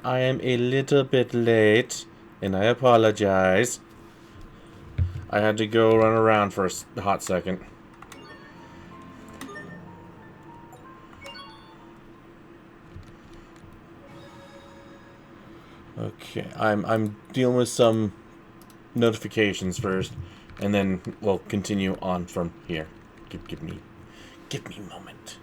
I am a little bit late, and I apologize. I had to go run around for a hot second. Okay, I'm dealing with some notifications first, and then we'll continue on from here. Give me a moment.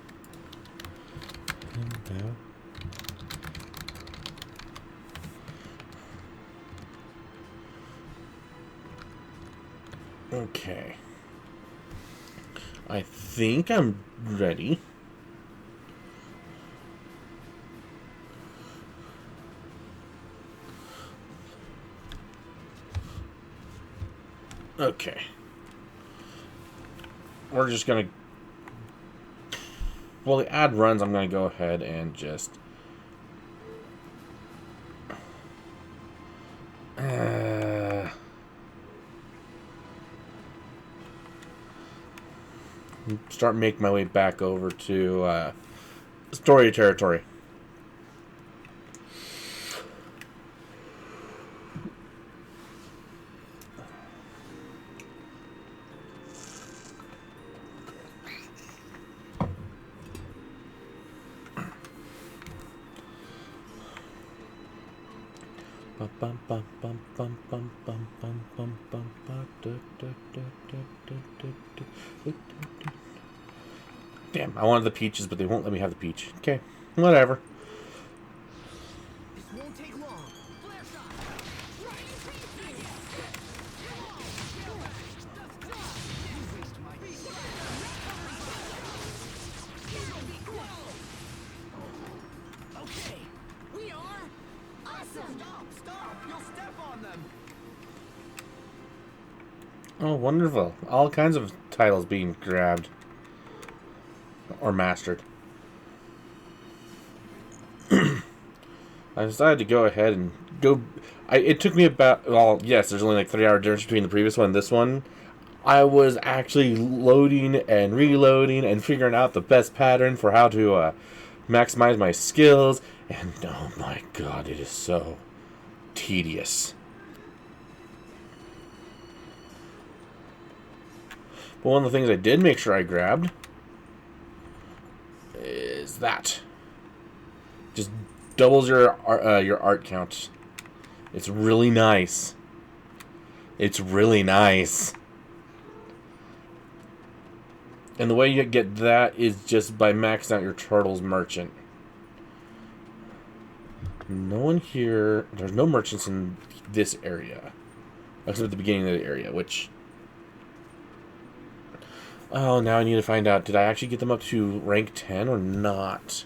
Okay. I think I'm ready. Okay. We're just gonna... Well, the ad runs, I'm gonna go ahead and just... start making my way back over to story territory. Damn, I wanted the peaches, but they won't let me have the peach. Okay, whatever. This won't take long. Flare shot. Okay, we are awesome. Stop! You'll step on them. Oh, wonderful. All kinds of titles being grabbed. Or mastered. I decided to go ahead and go... it took me about... Well, yes, there's only like 3-hour difference between the previous one and this one. I was actually loading and reloading and figuring out the best pattern for how to maximize my skills. And oh my god, it is so tedious. But one of the things I did make sure I grabbed is that. Just doubles your art count. It's really nice. It's really nice. And the way you get that is just by maxing out your Turtles merchant. No one here... There's no merchants in this area. Except at the beginning of the area, which... Oh, now I need to find out. Did I actually get them up to rank 10 or not?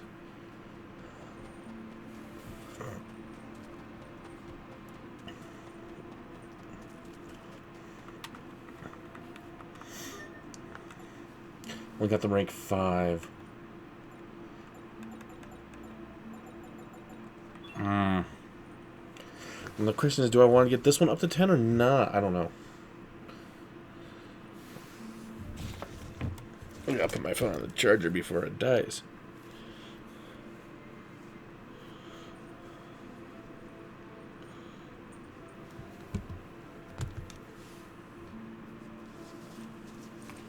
We got them rank 5. And the question is, do I want to get this one up to 10 or not? I don't know. I gotta put my phone on the charger before it dies.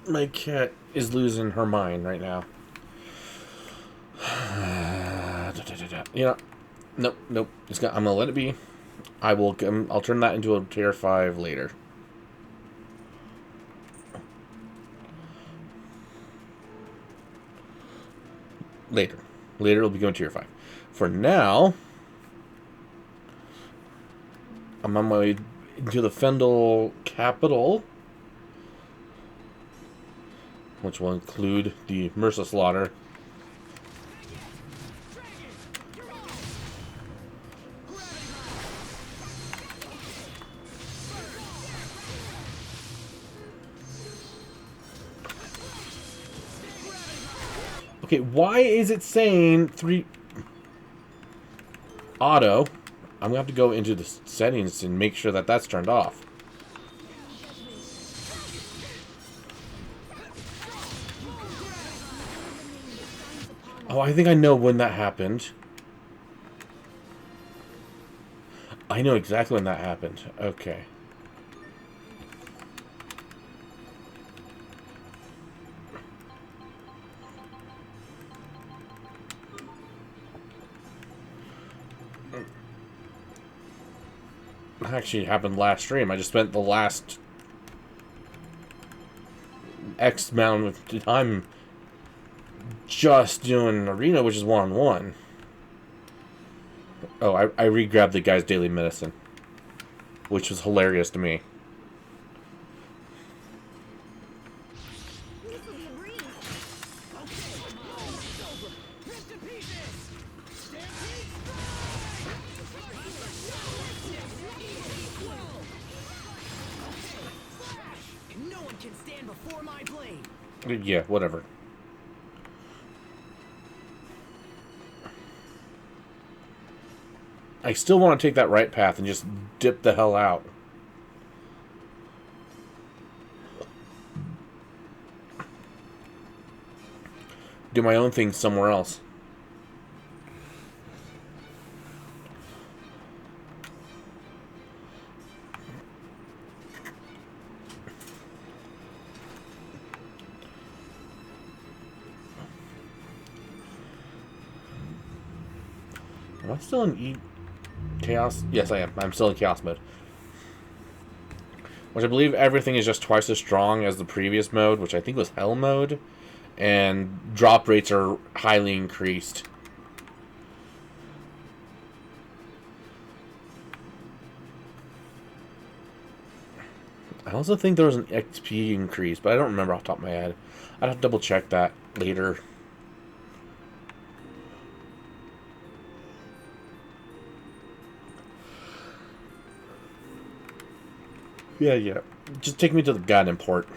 My cat is losing her mind right now. You know, nope. I'm gonna let it be. I'll turn that into a tier 5 later. Later it'll be going to tier 5. For now, I'm on my way to the Fendel capital, which will include the Merciless Slaughter. Okay, why is it saying 3 auto? I'm gonna have to go into the settings and make sure that that's turned off. Oh, I think I know when that happened. I know exactly when that happened. Okay. Actually, it happened last stream. I just spent the last X amount of time just doing arena, which is one-on-one. Oh, I re-grabbed the guy's daily medicine, which was hilarious to me. This will be a breeze. Okay, come on, it's over. Rip to pieces. Stampede strike! No one can stand before my blade. Yeah, whatever. I still want to take that right path and just dip the hell out. Do my own thing somewhere else. Am I still in Chaos? Yes, I am. I'm still in Chaos mode. Which I believe everything is just twice as strong as the previous mode, which I think was Hell mode. And drop rates are highly increased. I also think there was an XP increase, but I don't remember off the top of my head. I'd have to double check that later. Yeah. Just take me to the goddamn port.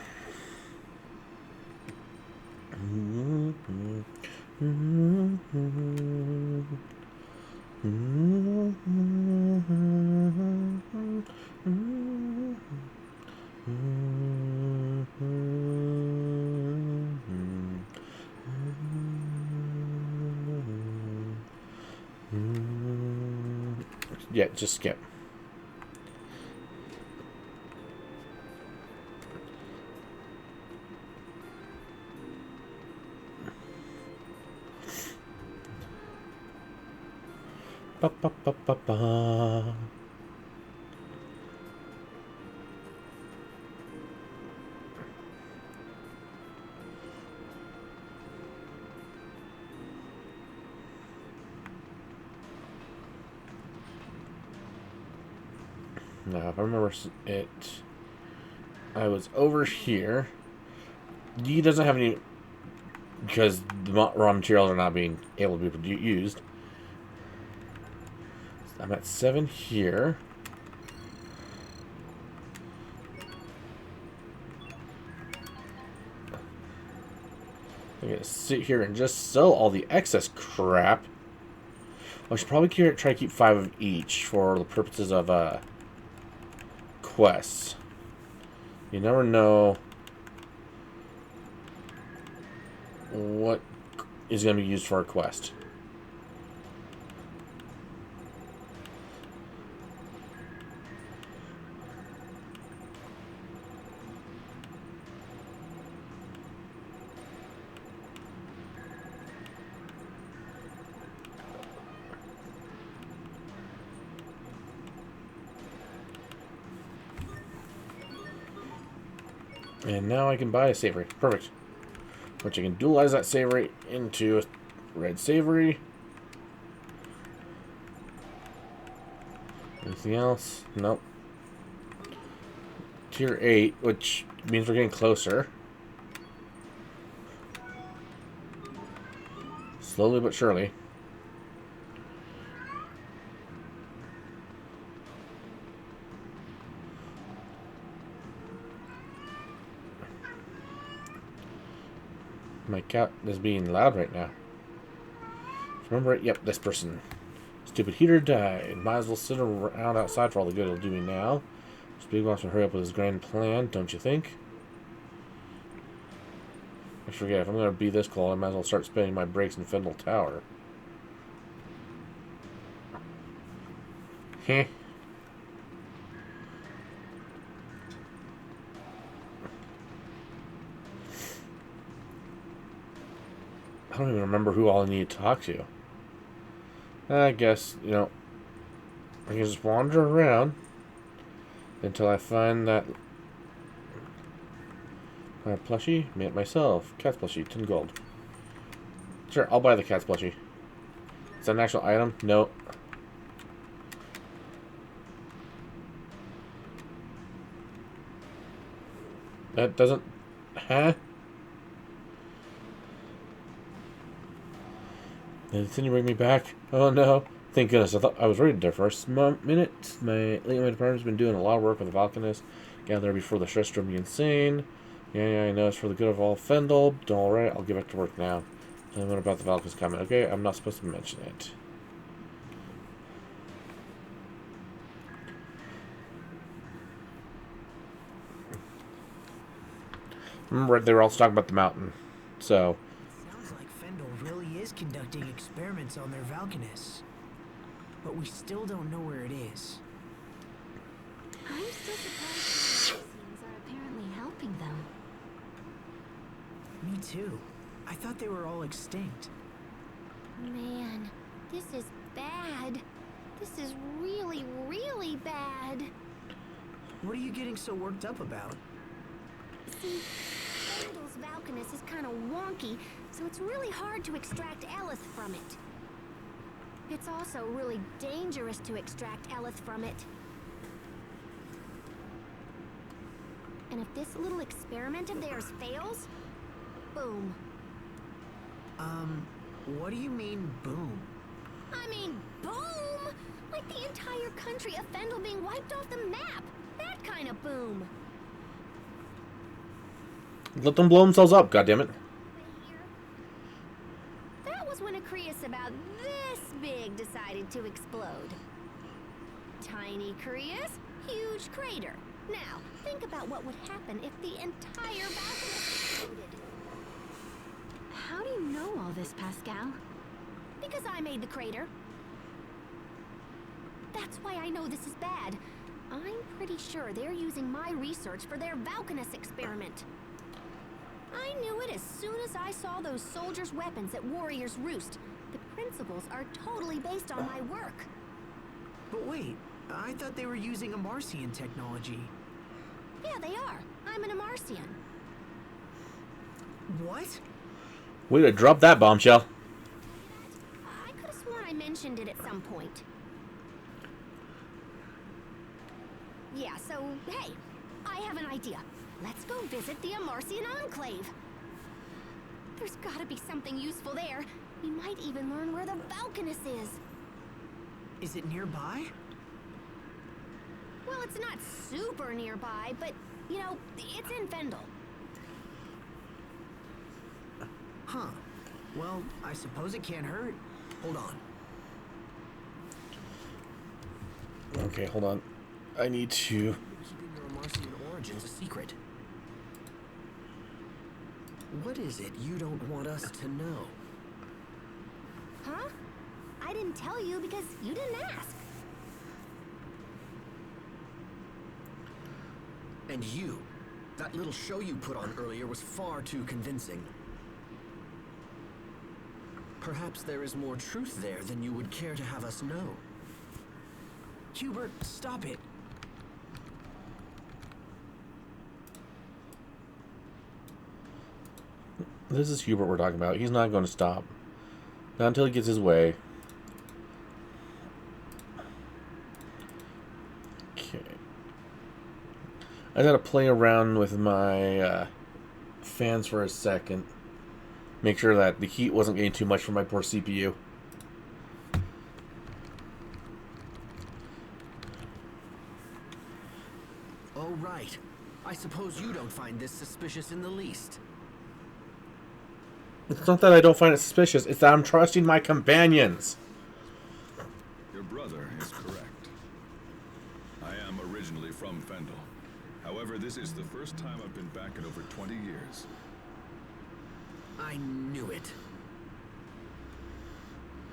Yeah, just skip. Ba, ba, ba, ba, ba. Now, if I remember it, I was over here. D doesn't have any, because the raw materials are not being able to be used. I'm at 7 here. I'm gonna sit here and just sell all the excess crap. I should probably try to keep 5 of each for the purposes of quests. You never know what is going to be used for a quest. And now I can buy a savory. Perfect. Which I can dualize that savory into a red savory. Anything else? Nope. Tier 8, which means we're getting closer. Slowly but surely. My cat is being loud right now. Remember it? Yep, this person. Stupid heater died. Might as well sit around outside for all the good it'll do me now. This big boss will hurry up with his grand plan, don't you think? I forget, if I'm going to be this cold, I might as well start spending my breaks in Fendel Tower. Heh. I don't even remember who all I need to talk to. I guess, you know, I can just wander around until I find that plushie. Made it myself. Cat's plushie, 10 gold. Sure, I'll buy the cat's plushie. Is that an actual item? No. That doesn't... Huh? Didn't you bring me back? Oh no. Thank goodness. I thought I was ready there for a minute. My department's been doing a lot of work with the Valkanist. Got there before the stress drove me insane. Yeah, I know. It's for the good of all Fendel. Alright, I'll get back to work now. Tell me what about the Valkanist comment. Okay, I'm not supposed to mention it. Remember, they were also talking about the mountain. So, Sounds like Fendel really is conducting experiments on their Valkanists. But we still don't know where it is. I'm still surprised the Martians are apparently helping them. Me too. I thought they were all extinct. Man, this is bad. This is really, really bad. What are you getting so worked up about? See, Fendel's Valkanist is kind of wonky, so it's really hard to extract Elith from it. It's also really dangerous to extract Elith from it. And if this little experiment of theirs fails, boom. What do you mean, boom? I mean, boom! Like the entire country of Fendel being wiped off the map. That kind of boom. let them blow themselves up, goddammit. That was when a Crius about this big decided to explode. Tiny Crius, huge crater. Now, think about what would happen if the entire Valkanist exploded. How do you know all this, Pascal? Because I made the crater. That's why I know this is bad. I'm pretty sure they're using my research for their Valkanist experiment. I knew it as soon as I saw those soldiers' weapons at Warrior's Roost. The principles are totally based on my work. But wait, I thought they were using a Marcian technology. Yeah, they are. I'm an Amarcian. What? Way to drop that bombshell. I could have sworn I mentioned it at some point. Yeah, so, hey, I have an idea. Let's go visit the Amarcian Enclave. There's gotta be something useful there. We might even learn where the Valkanist is. Is it nearby? Well, it's not super nearby, but, you know, it's in Fendel. Huh. Well, I suppose it can't hurt. Hold on. Okay, hold on. I need to... You're keeping your Marcian origins a secret. What is it you don't want us to know? Huh? I didn't tell you because you didn't ask. And you, that little show you put on earlier was far too convincing. Perhaps there is more truth there than you would care to have us know. Hubert, stop it. This is Hubert we're talking about. He's not going to stop. Not until he gets his way. Okay. I gotta play around with my fans for a second. Make sure that the heat wasn't getting too much for my poor CPU. Oh, right. I suppose you don't find this suspicious in the least. It's not that I don't find it suspicious, it's that I'm trusting my companions. Your brother is correct. I am originally from Fendel. However, this is the first time I've been back in over 20 years. I knew it.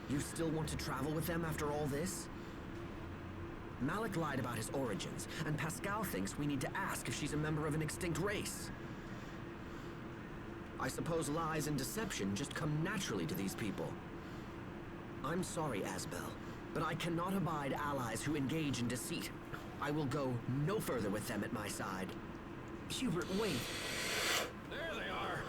You still want to travel with them after all this? Malik lied about his origins, and Pascal thinks we need to ask if she's a member of an extinct race. I suppose lies and deception just come naturally to these people. I'm sorry, Asbel, but I cannot abide allies who engage in deceit. I will go no further with them at my side. Hubert, wait. There they are.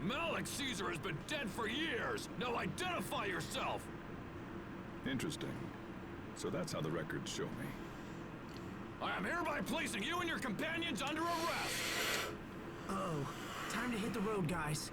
Malik Caesar has been dead for years. Now identify yourself. Interesting. So that's how the records show me. I am hereby placing you and your companions under arrest. Uh-oh. Time to hit the road, guys.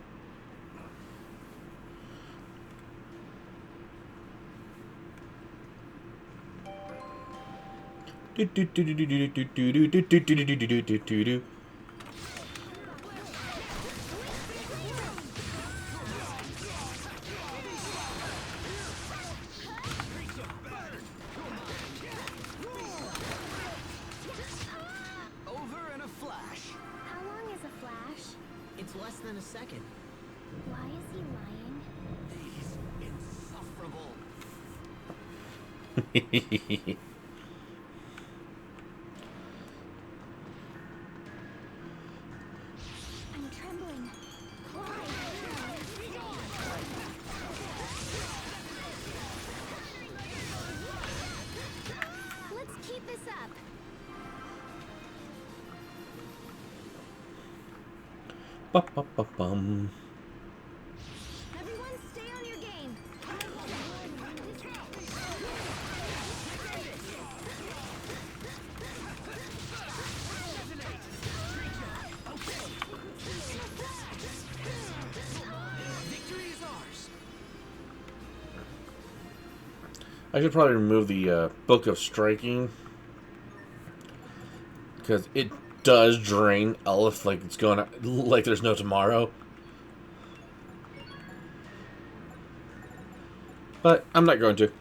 Over in a flash. How long is a flash? It's less than a second. Why is he lying? He's insufferable. I'm trembling. Let's keep this up. Ba-ba-ba-bum. Everyone stay on your game. Victory is ours. I should probably remove the Book of Striking, because it does drain Elf like it's going like there's no tomorrow. But I'm not going to.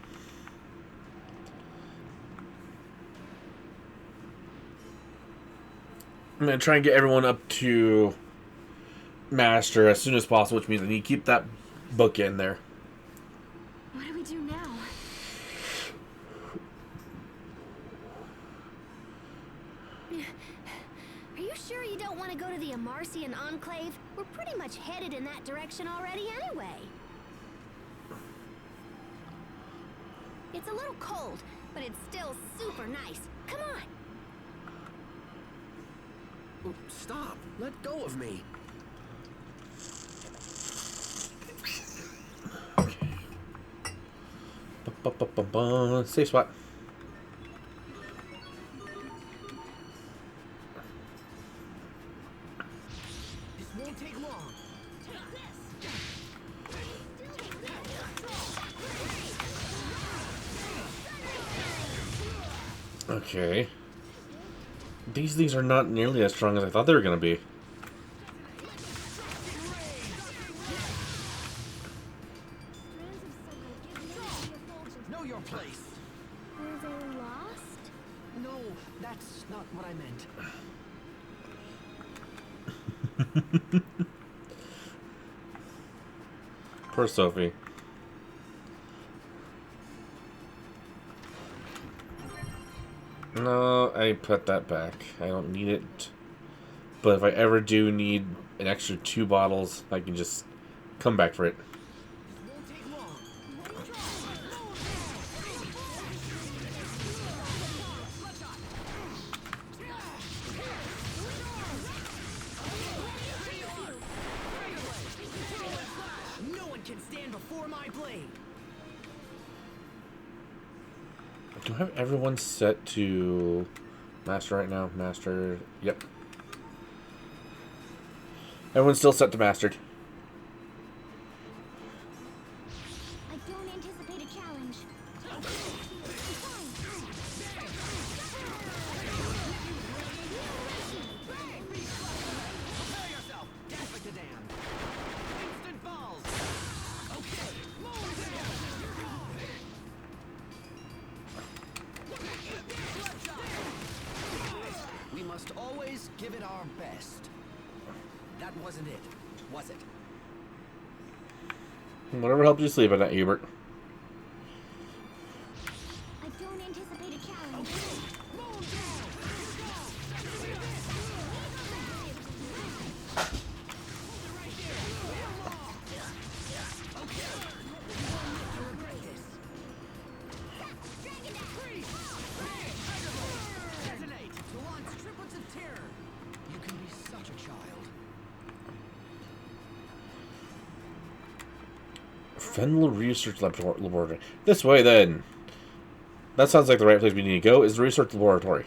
I'm going to try and get everyone up to Master as soon as possible, which means I need to keep that book in there. What do we do now? Are you sure you don't want to go to the Amarcian Enclave? We're pretty much headed in that direction already anyway. It's a little cold, but it's still super nice. Come on. Oh, stop. Let go of me. Ba-ba-ba-ba-ba. Safe spot. This won't take long. Okay. These things are not nearly as strong as I thought they were going to be. Know your place. Were they lost? No, that's not what I meant. Poor Sophie. No, I put that back. I don't need it. But if I ever do need an extra 2 bottles, I can just come back for it. Won't take long. No one can stand before my blade. Do I have everyone set to Master right now? Master, yep. Everyone's still set to Mastered. I don't anticipate a challenge. Prepare yourself. Dance like the damned. Instant balls. Okay. We must always give it our best. That wasn't it, was it? Whatever helps you sleep at night, Hubert. I don't anticipate a challenge. Fendel Research Laboratory. This way, then. That sounds like the right place we need to go, is the research laboratory.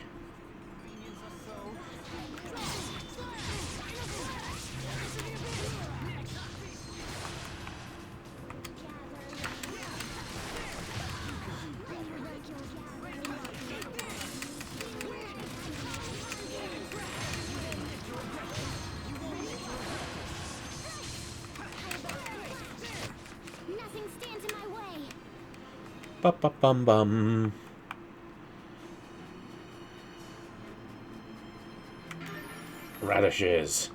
Nothing stands in my way. Ba-ba-bum-bum. Radishes.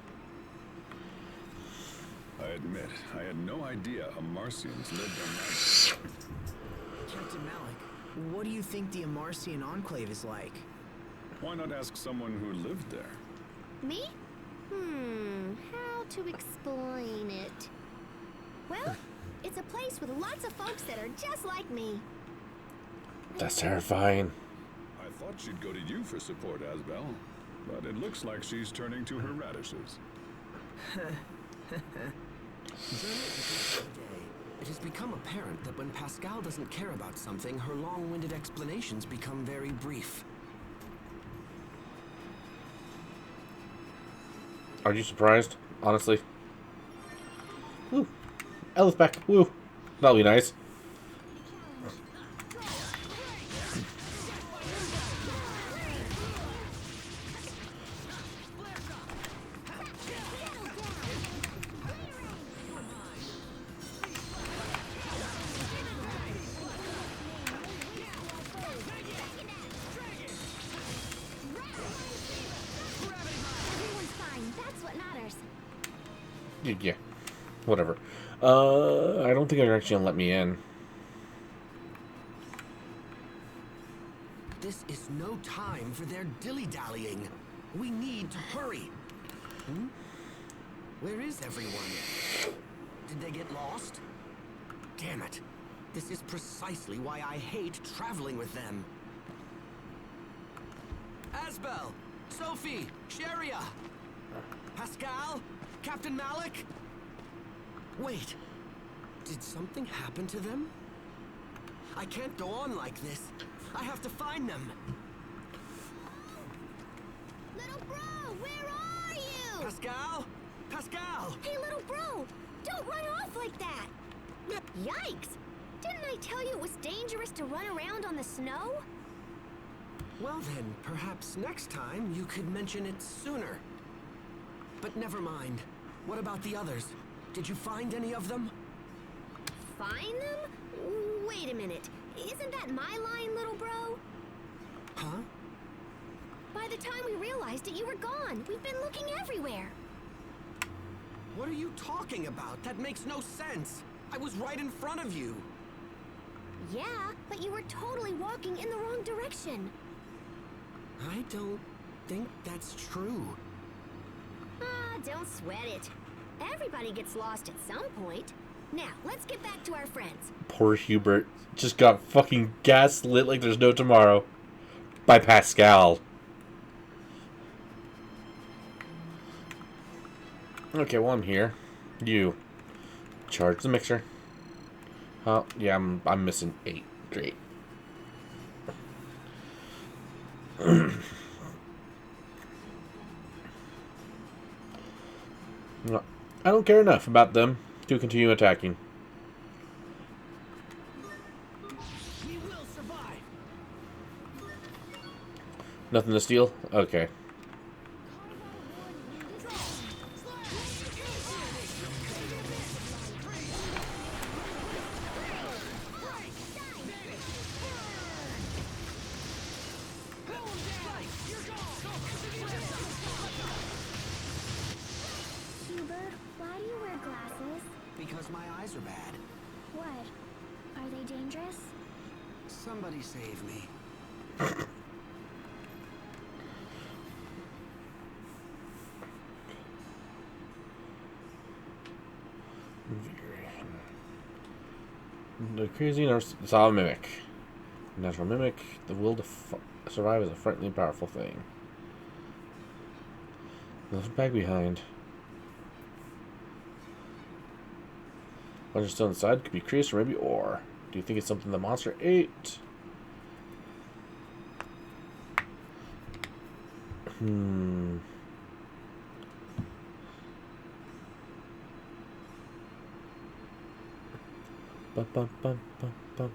I admit, I had no idea Amarcians lived on that. Captain Malik, what do you think the Amarcian Enclave is like? Why not ask someone who lived there? Me? How to explain it? Well, it's a place with lots of folks that are just like me. That's terrifying. I thought she'd go to you for support, Asbel. But it looks like she's turning to her radishes. It has become apparent that when Pascal doesn't care about something, her long-winded explanations become very brief. Are you surprised? Honestly. Woo. Ellis back. Woo. That'll be nice. Everyone's fine. That's what matters. Yeah. Whatever. I don't think they're actually gonna let me in. This is no time for their dilly-dallying. We need to hurry. Where is everyone? Did they get lost? Damn it. This is precisely why I hate traveling with them. Asbel! Sophie! Sharia! Pascal? Captain Malik? Wait. Did something happen to them? I can't go on like this. I have to find them. Little bro, where are you? Pascal? Pascal! Hey, little bro, don't run off like that. Yikes! Didn't I tell you it was dangerous to run around on the snow? Well then, perhaps next time you could mention it sooner. But never mind. What about the others? Did you find any of them? Find them? Wait a minute. Isn't that my line, little bro? Huh? By the time we realized it, you were gone. We've been looking everywhere. What are you talking about? That makes no sense. I was right in front of you. Yeah, but you were totally walking in the wrong direction. I don't think that's true. Ah, don't sweat it. Everybody gets lost at some point. Now, let's get back to our friends. Poor Hubert just got fucking gaslit like there's no tomorrow by Pascal. Okay, well I'm here. You charge the mixer. Oh yeah, I'm missing 8. Great. No, I don't care enough about them to continue attacking. We will survive. Nothing to steal? Okay. Hubert, why do you wear glasses? Because my eyes are bad. What? Are they dangerous? Somebody save me. The crazy saw a mimic. Natural mimic. The will to survive is a frightening powerful thing. Left back behind. Bunch still inside. Could be Crease or maybe Ore. Do you think it's something the monster ate? Bum, bum, bum, bum, bum, bum.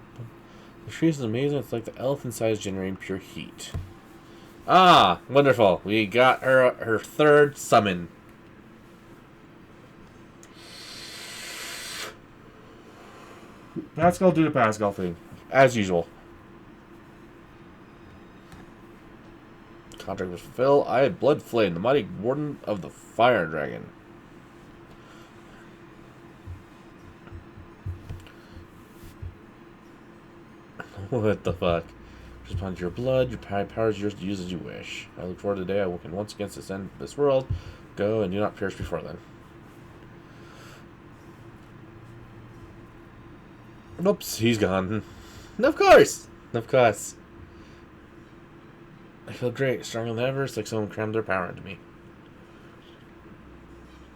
The tree is amazing. It's like the elephant size generating pure heat. Ah, wonderful. We got her third summon. Pascal do the Pascal thing. As usual. Contract was fulfilled. I had Blood Flame, the mighty warden of the Fire Dragon. What the fuck? Respond to your blood. Your power is yours to use as you wish. I look forward to the day I can once again ascend this world. Go and do not perish before then. Oops, he's gone. Of course! Of course. I feel great, stronger than ever. It's like someone crammed their power into me.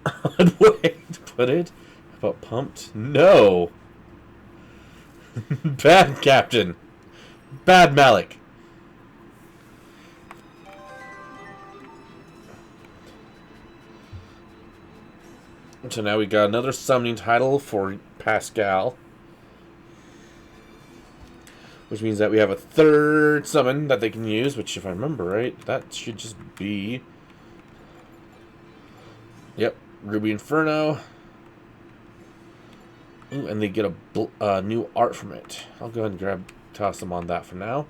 Odd way to put it. How about pumped? No! Bad Captain. Bad Malik. So now we got another summoning title for Pascal. Which means that we have a third summon that they can use, which if I remember right, that should just be... Yep, Ruby Inferno. Ooh, and they get a new art from it. I'll go ahead and toss them on that for now.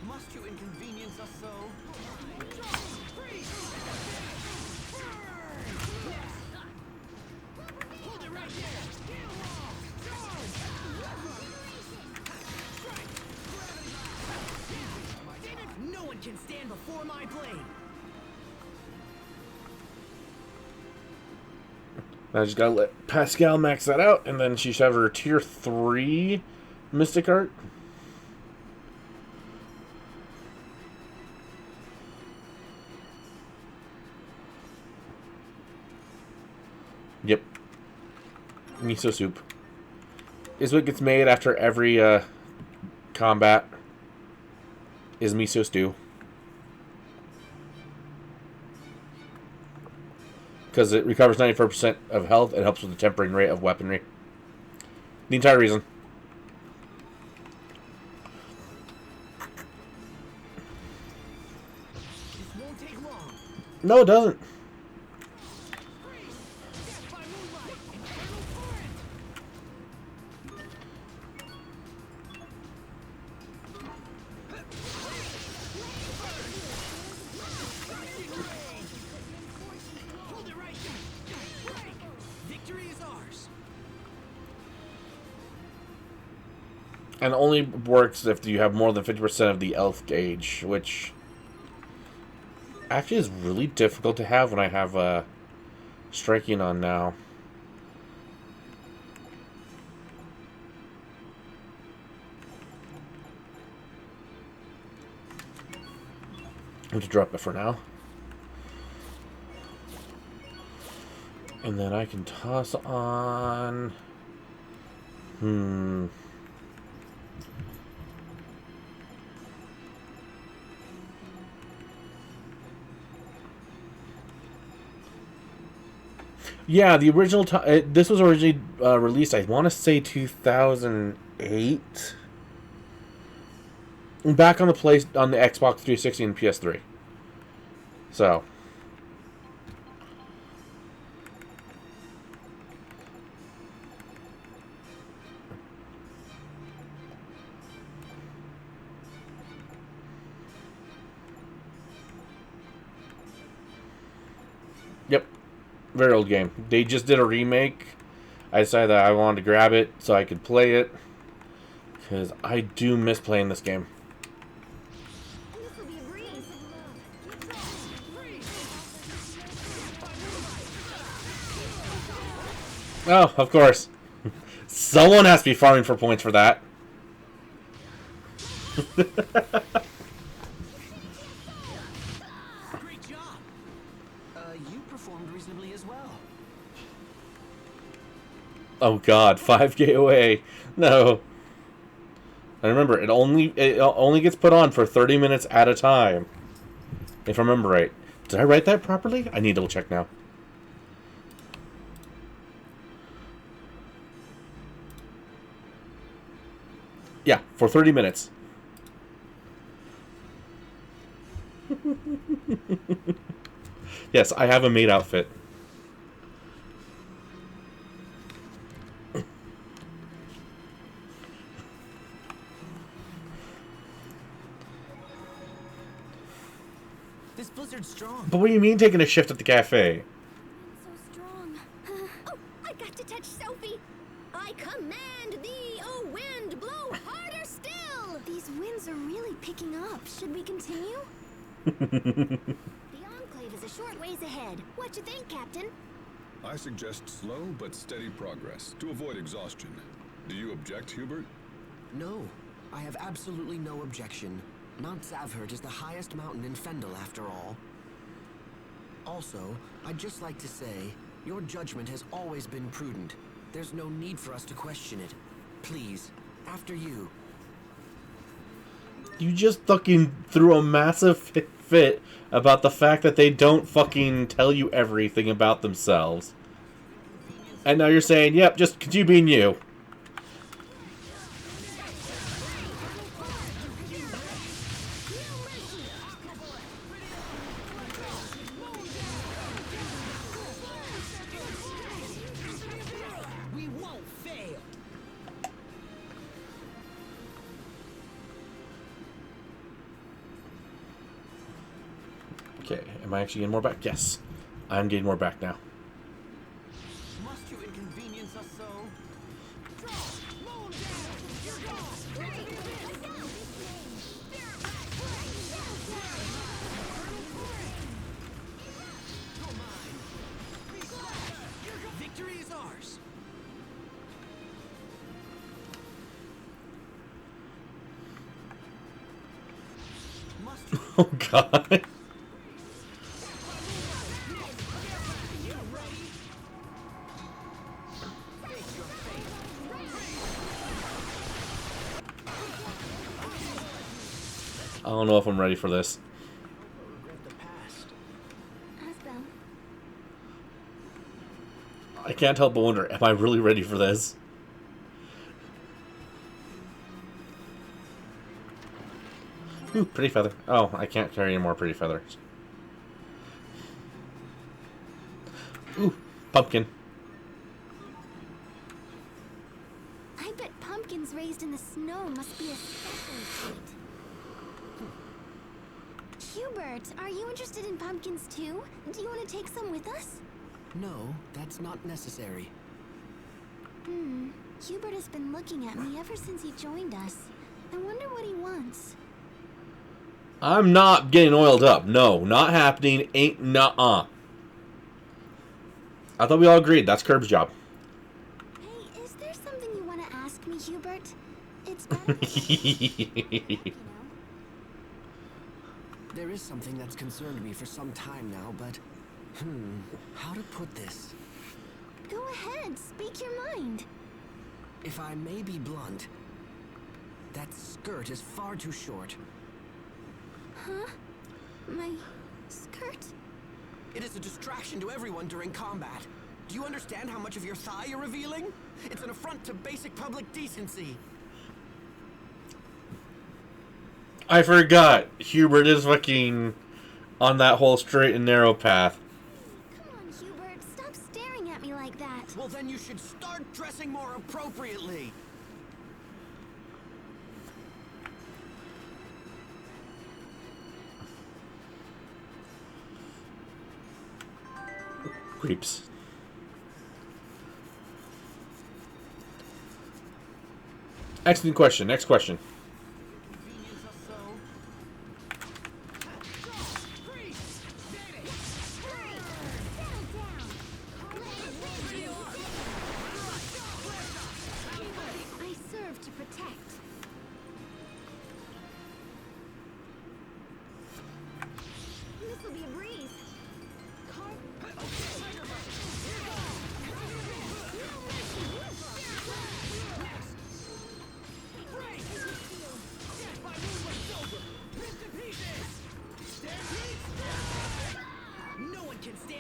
Must you inconvenience us so? Hold it right there. No one can stand before my blade. I just gotta let Pascal max that out, and then she should have her tier 3 Mystic Art. Yep. Miso soup. Is what gets made after every combat. Is miso stew. Because it recovers 94% of health and helps with the tempering rate of weaponry. The entire reason. This won't take long. No, it doesn't. Death by moonlight. Infernal torrent. Hold it right there. Break. Victory is ours. And only works if you have more than 50% of the elf gauge, which actually is really difficult to have when I have striking on now. I'm going to drop it for now. And then I can toss on... Yeah, the original... this was originally released, I want to say 2008. Back on the Xbox 360 and PS3. So... Yep. Very old game. They just did a remake. I decided that I wanted to grab it so I could play it. Because I do miss playing this game. This will be a breeze. Oh, of course. Someone has to be farming for points for that. you performed reasonably as well. Oh God, 5K away. No. And remember, it only gets put on for 30 minutes at a time. If I remember right. Did I write that properly? I need to double check now. Yeah, for 30 minutes. Yes, I have a maid outfit. This blizzard's strong. But what do you mean taking a shift at the cafe? So strong. Oh, I got to touch Sophie. I command thee, O wind, blow harder still. These winds are really picking up. Should we continue? The Enclave is a short ways ahead. What you think, Captain? I suggest slow but steady progress to avoid exhaustion. Do you object, Hubert? No, I have absolutely no objection. Mount Zavhert is the highest mountain in Fendel, after all. Also, I'd just like to say, your judgment has always been prudent. There's no need for us to question it. Please, after you. You just fucking threw a massive fit about the fact that they don't fucking tell you everything about themselves. And now you're saying, yep, just continue being you. We won't fail. Okay, am I actually getting more back? Yes. I'm getting more back now. Must you inconvenience us so? Victory is ours. Must you Oh God. I don't know if I'm ready for this. Regret the past. Asbel. I can't help but wonder, am I really ready for this? Ooh, pretty feather. Oh, I can't carry any more pretty feathers. Ooh, pumpkin. I bet pumpkins raised in the snow must be a special treat. Hubert, are you interested in pumpkins too? Do you want to take some with us? No, that's not necessary. Hubert has been looking at me ever since he joined us. I wonder what he wants. I'm not getting oiled up. No, not happening. Ain't nuh-uh. I thought we all agreed. That's Curb's job. Hey, is there something you want to ask me, Hubert? It's better. There is something that's concerned me for some time now, but... how to put this? Go ahead, speak your mind. If I may be blunt, that skirt is far too short. Huh? My skirt? It is a distraction to everyone during combat. Do you understand how much of your thigh you're revealing? It's an affront to basic public decency. I forgot. Hubert is fucking on that whole straight and narrow path. Come on, Hubert, stop staring at me like that. Well, then you should start dressing more appropriately. Creeps. Excellent question. Next question. Convenience us so. I serve to protect. This'll be a breeze.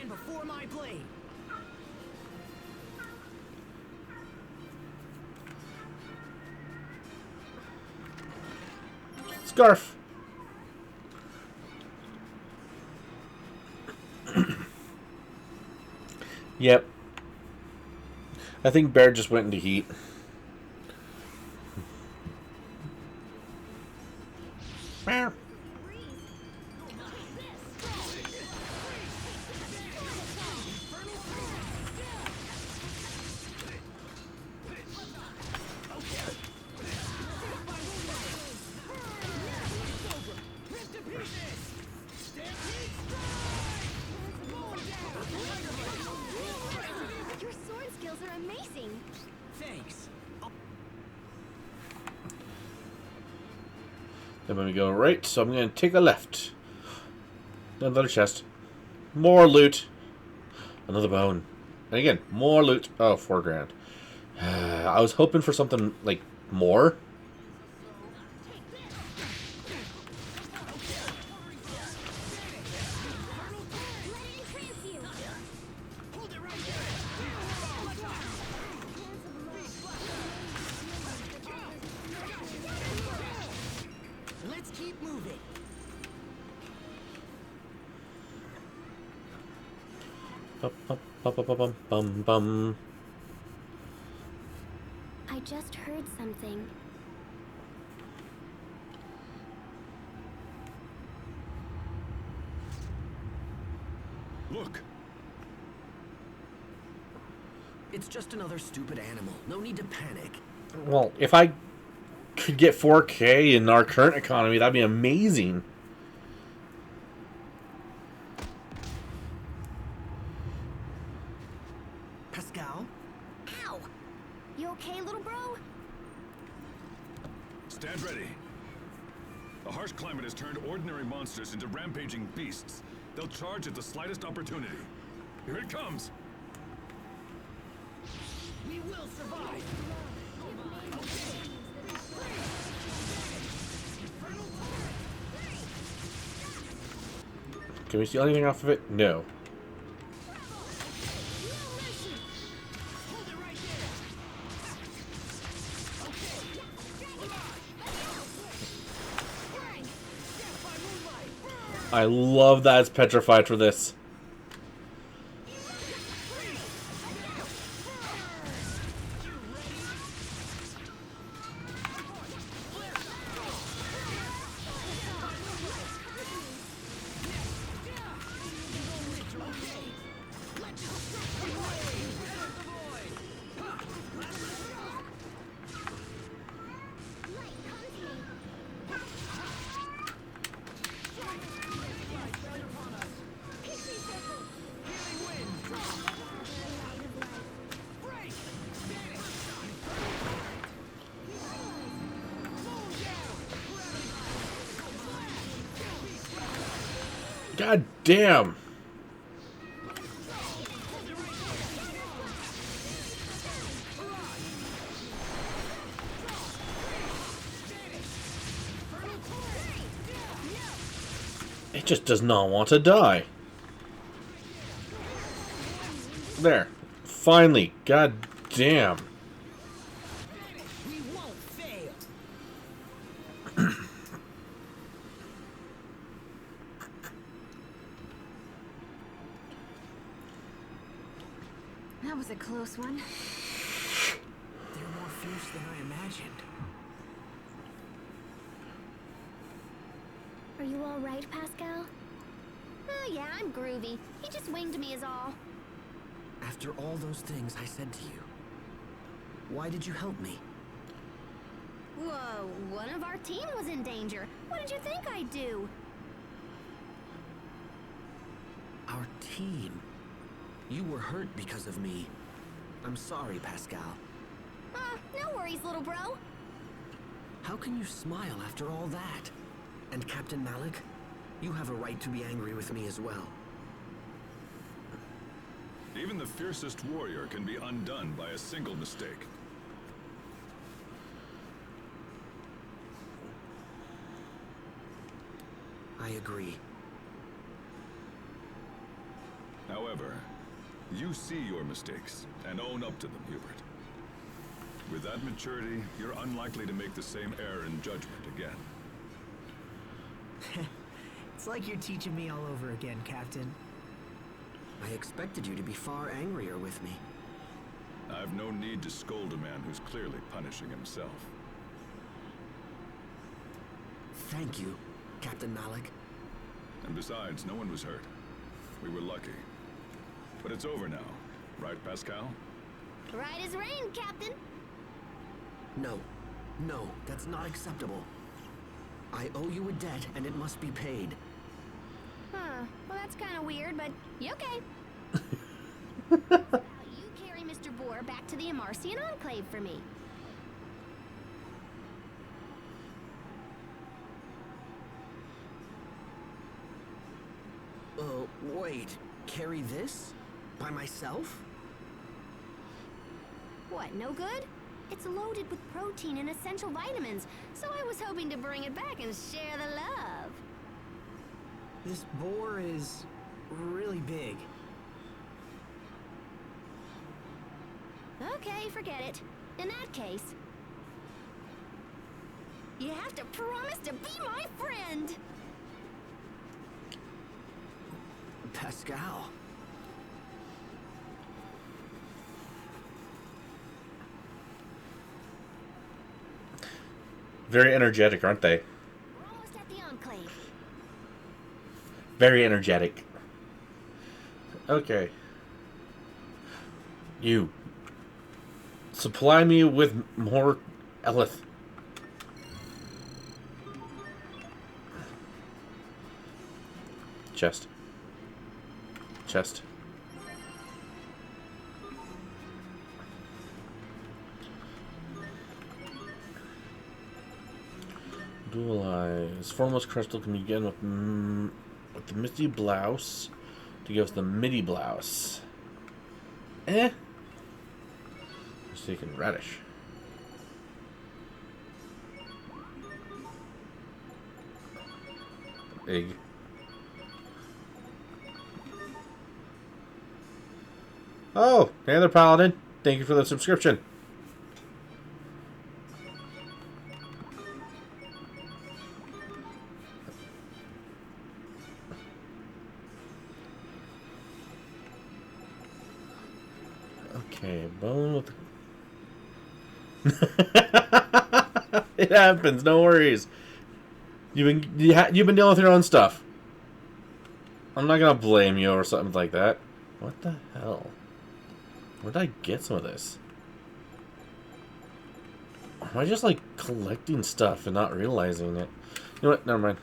Stand before my blade. Scarf. Yep. I think Bear just went into heat. Bear. Your sword skills are amazing. Thanks. Then when we go right, so I'm going to take a left. Another chest. More loot. Another bone. And again, more loot. Oh, 4 grand. I was hoping for something, like, more. Let's keep moving. Bum, bum, bum, bum, bum, bum, bum. I just heard something. Look! It's just another stupid animal. No need to panic. Well, if I could get 4K in our current economy, that'd be amazing. Pascal? Ow! You okay, little bro? Stand ready. The harsh climate has turned ordinary monsters into rampaging beasts. They'll charge at the slightest opportunity. Here it comes! We will survive. Can we steal anything off of it? No. I love that it's petrified for this. God damn. It just does not want to die. There. Finally. God damn. We won't fail. That was a close one. They're more fierce than I imagined. Are you all right, Pascal? Oh, yeah, I'm groovy. He just winged me is all. After all those things I said to you, why did you help me? Whoa, one of our team was in danger. What did you think I'd do? Our team. You were hurt because of me. I'm sorry, Pascal. No worries, little bro. How can you smile after all that? And Captain Malik, you have a right to be angry with me as well. Even the fiercest warrior can be undone by a single mistake. I agree. However, you see your mistakes and own up to them, Hubert. With that maturity, you're unlikely to make the same error in judgment again. It's like you're teaching me all over again, Captain. I expected you to be far angrier with me. I've no need to scold a man who's clearly punishing himself. Thank you, Captain Malik. And besides, no one was hurt. We were lucky. But it's over now, right, Pascal? Right as rain, Captain. No, that's not acceptable. I owe you a debt, and it must be paid. Huh. Well, that's kind of weird, but you okay. You carry Mr. Bohr back to the Amarcian Enclave for me. Wait. Carry this? By myself? What, no good? It's loaded with protein and essential vitamins, so I was hoping to bring it back and share the love. This boar is really big. Okay, forget it. In that case, you have to promise to be my friend. Pascal. Very energetic, aren't they? We're almost at the Enclave. Very energetic. Okay. You. Supply me with more Elith. Chest. Chest. Dual eyes. Formless crystal can begin with the misty blouse to give us the midi blouse. Mistaken radish. Egg. Oh, hey there, Paladin. Thank you for the subscription. Okay, bone with the... It happens, no worries. You've been dealing with your own stuff. I'm not gonna blame you or something like that. What the hell? Where did I get some of this? Am I just like collecting stuff and not realizing it? You know what? Never mind.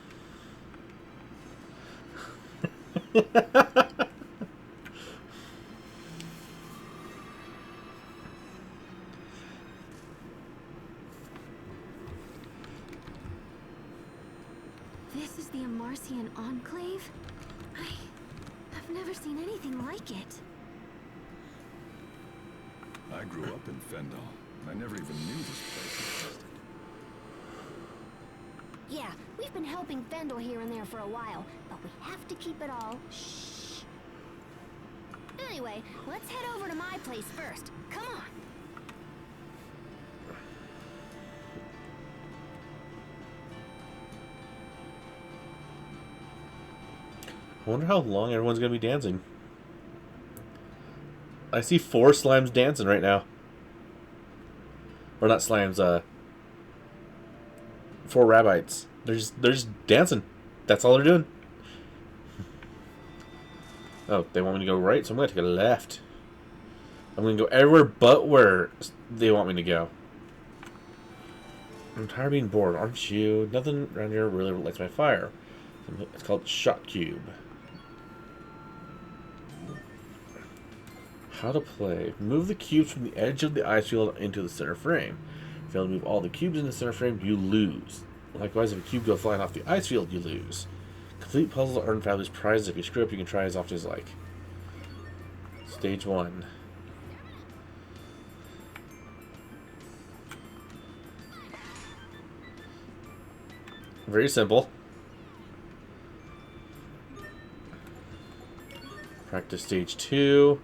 This is the Amarcian Enclave? I've never seen anything like it. I grew up in Fendel, and I never even knew this place existed. Yeah, we've been helping Fendel here and there for a while, but we have to keep it all shh. Anyway, let's head over to my place first. Come on. I wonder how long everyone's gonna be dancing. I see 4 slimes dancing right now. Or not slimes, 4 rabbites. They're just dancing. That's all they're doing. Oh, they want me to go right, so I'm gonna take a left. I'm gonna go everywhere but where they want me to go. I'm tired of being bored, aren't you? Nothing around here really lights my fire. It's called Shot Cube. How to play. Move the cubes from the edge of the ice field into the center frame. If you fail to move all the cubes in the center frame, you lose. Likewise, if a cube goes flying off the ice field, you lose. Complete puzzles earn fabulous prizes. If you screw up, you can try as often as you like. Stage 1. Very simple. Practice stage 2.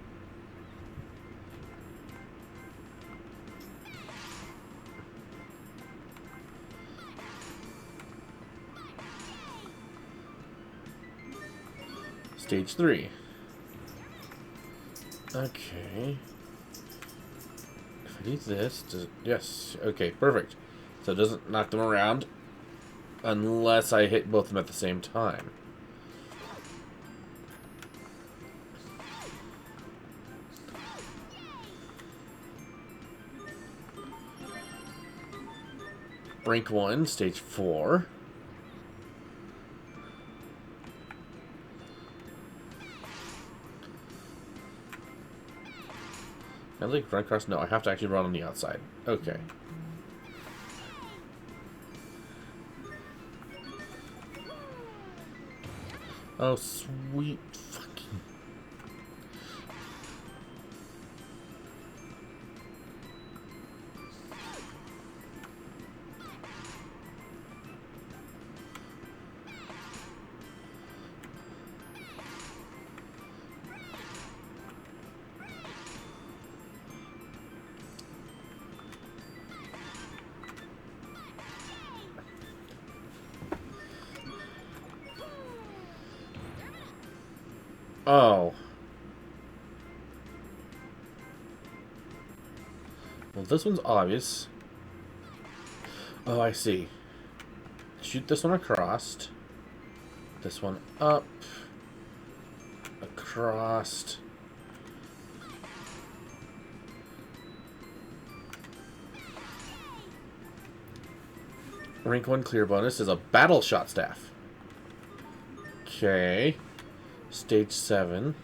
Stage 3. Okay. If I do this, does it, yes. Okay, perfect. So it doesn't knock them around unless I hit both of them at the same time. Rank 1, stage 4. I like run across. No, I have to actually run on the outside. Okay. Oh, sweet fucking. Oh. Well, this one's obvious. Oh, I see. Shoot this one across. This one up. Across. Rank 1 clear bonus is a battle shot staff. Okay. Stage 7.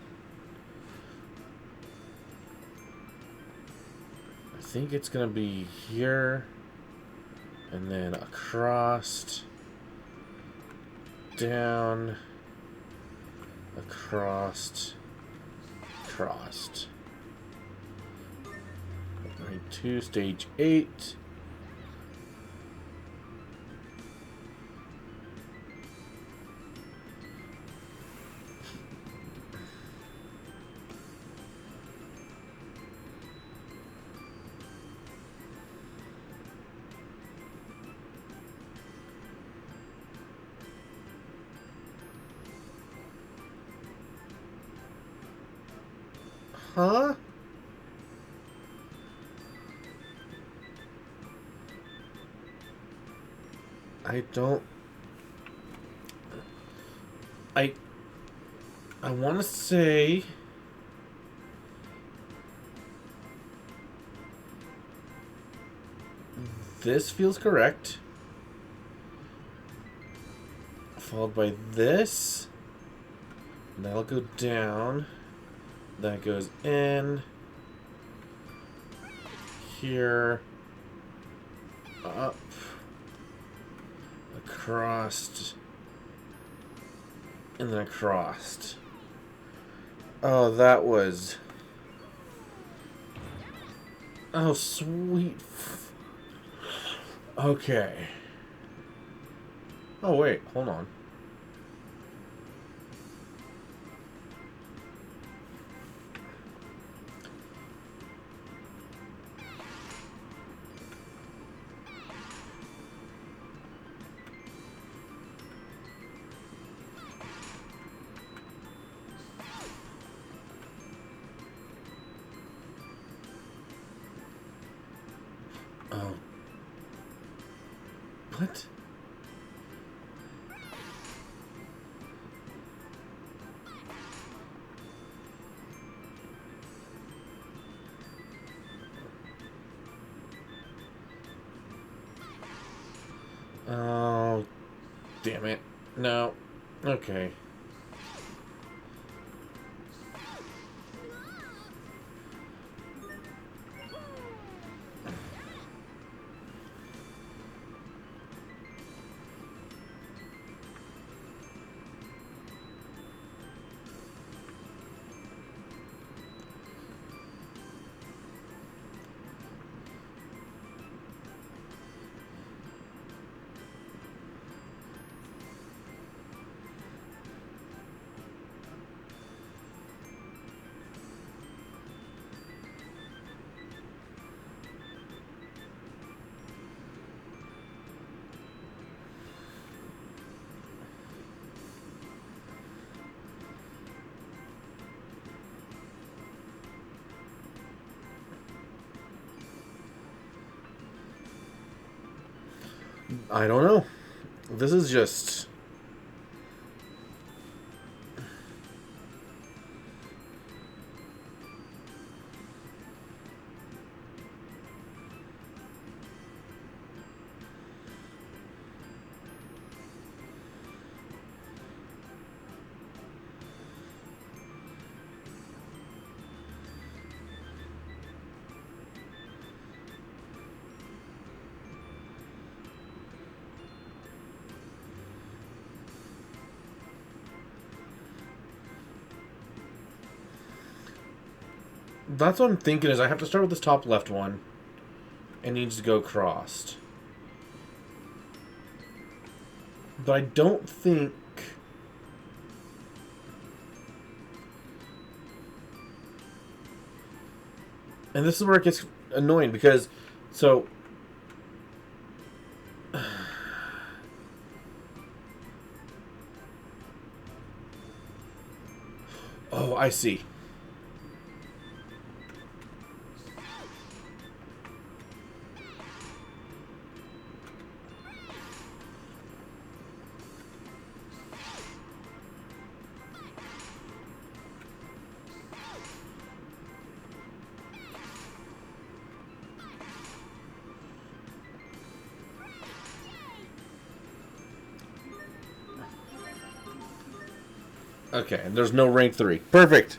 I think it's gonna be here. And then across. Down. Across. Across. Rank 2, stage 8. Huh? I don't... I want to say... This feels correct. Followed by this. And that'll go down. That goes in. Here. Up. Across. And then across. Oh, that was... Oh, sweet. Okay. Oh, wait. Hold on. Oh. What? Oh, damn it. No. Okay. I don't know. This is just... That's what I'm thinking is I have to start with this top left one. It needs to go crossed. But I don't think... And this is where it gets annoying because... So... Oh, I see. Okay, and there's no rank 3. Perfect!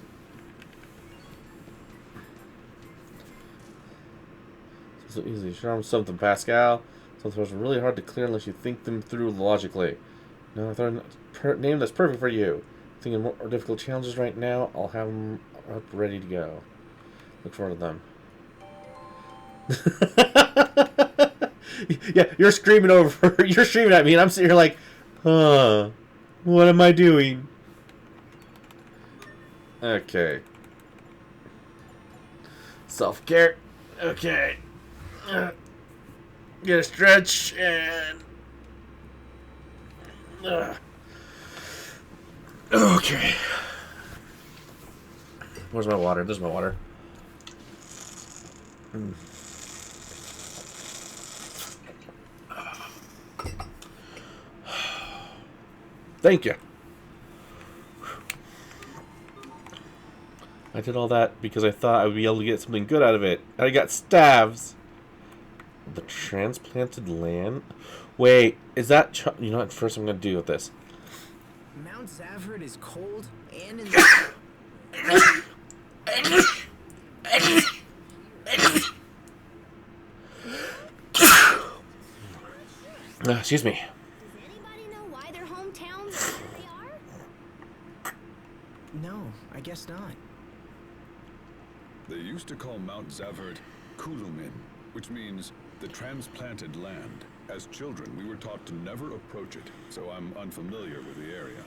So easy. Show them something, Pascal. Something that's really hard to clear unless you think them through logically. No, I thought a name that's perfect for you. Thinking more difficult challenges right now, I'll have them up ready to go. Look forward to them. Yeah, you're screaming over. You're screaming at me, and I'm sitting here like, huh, what am I doing? Okay. Self-care. Okay. Get a stretch and... Okay. Where's my water? There's my water. Thank you. I did all that because I thought I would be able to get something good out of it. And I got staves. The transplanted land? Wait, is that... You know what? First I'm going to deal with this. Mount Zaverd is cold and in the... Excuse me. Does anybody know why their hometowns are where they are? No, I guess not. They used to call Mount Zaverd Kulumin, which means the transplanted land. As children, we were taught to never approach it, so I'm unfamiliar with the area.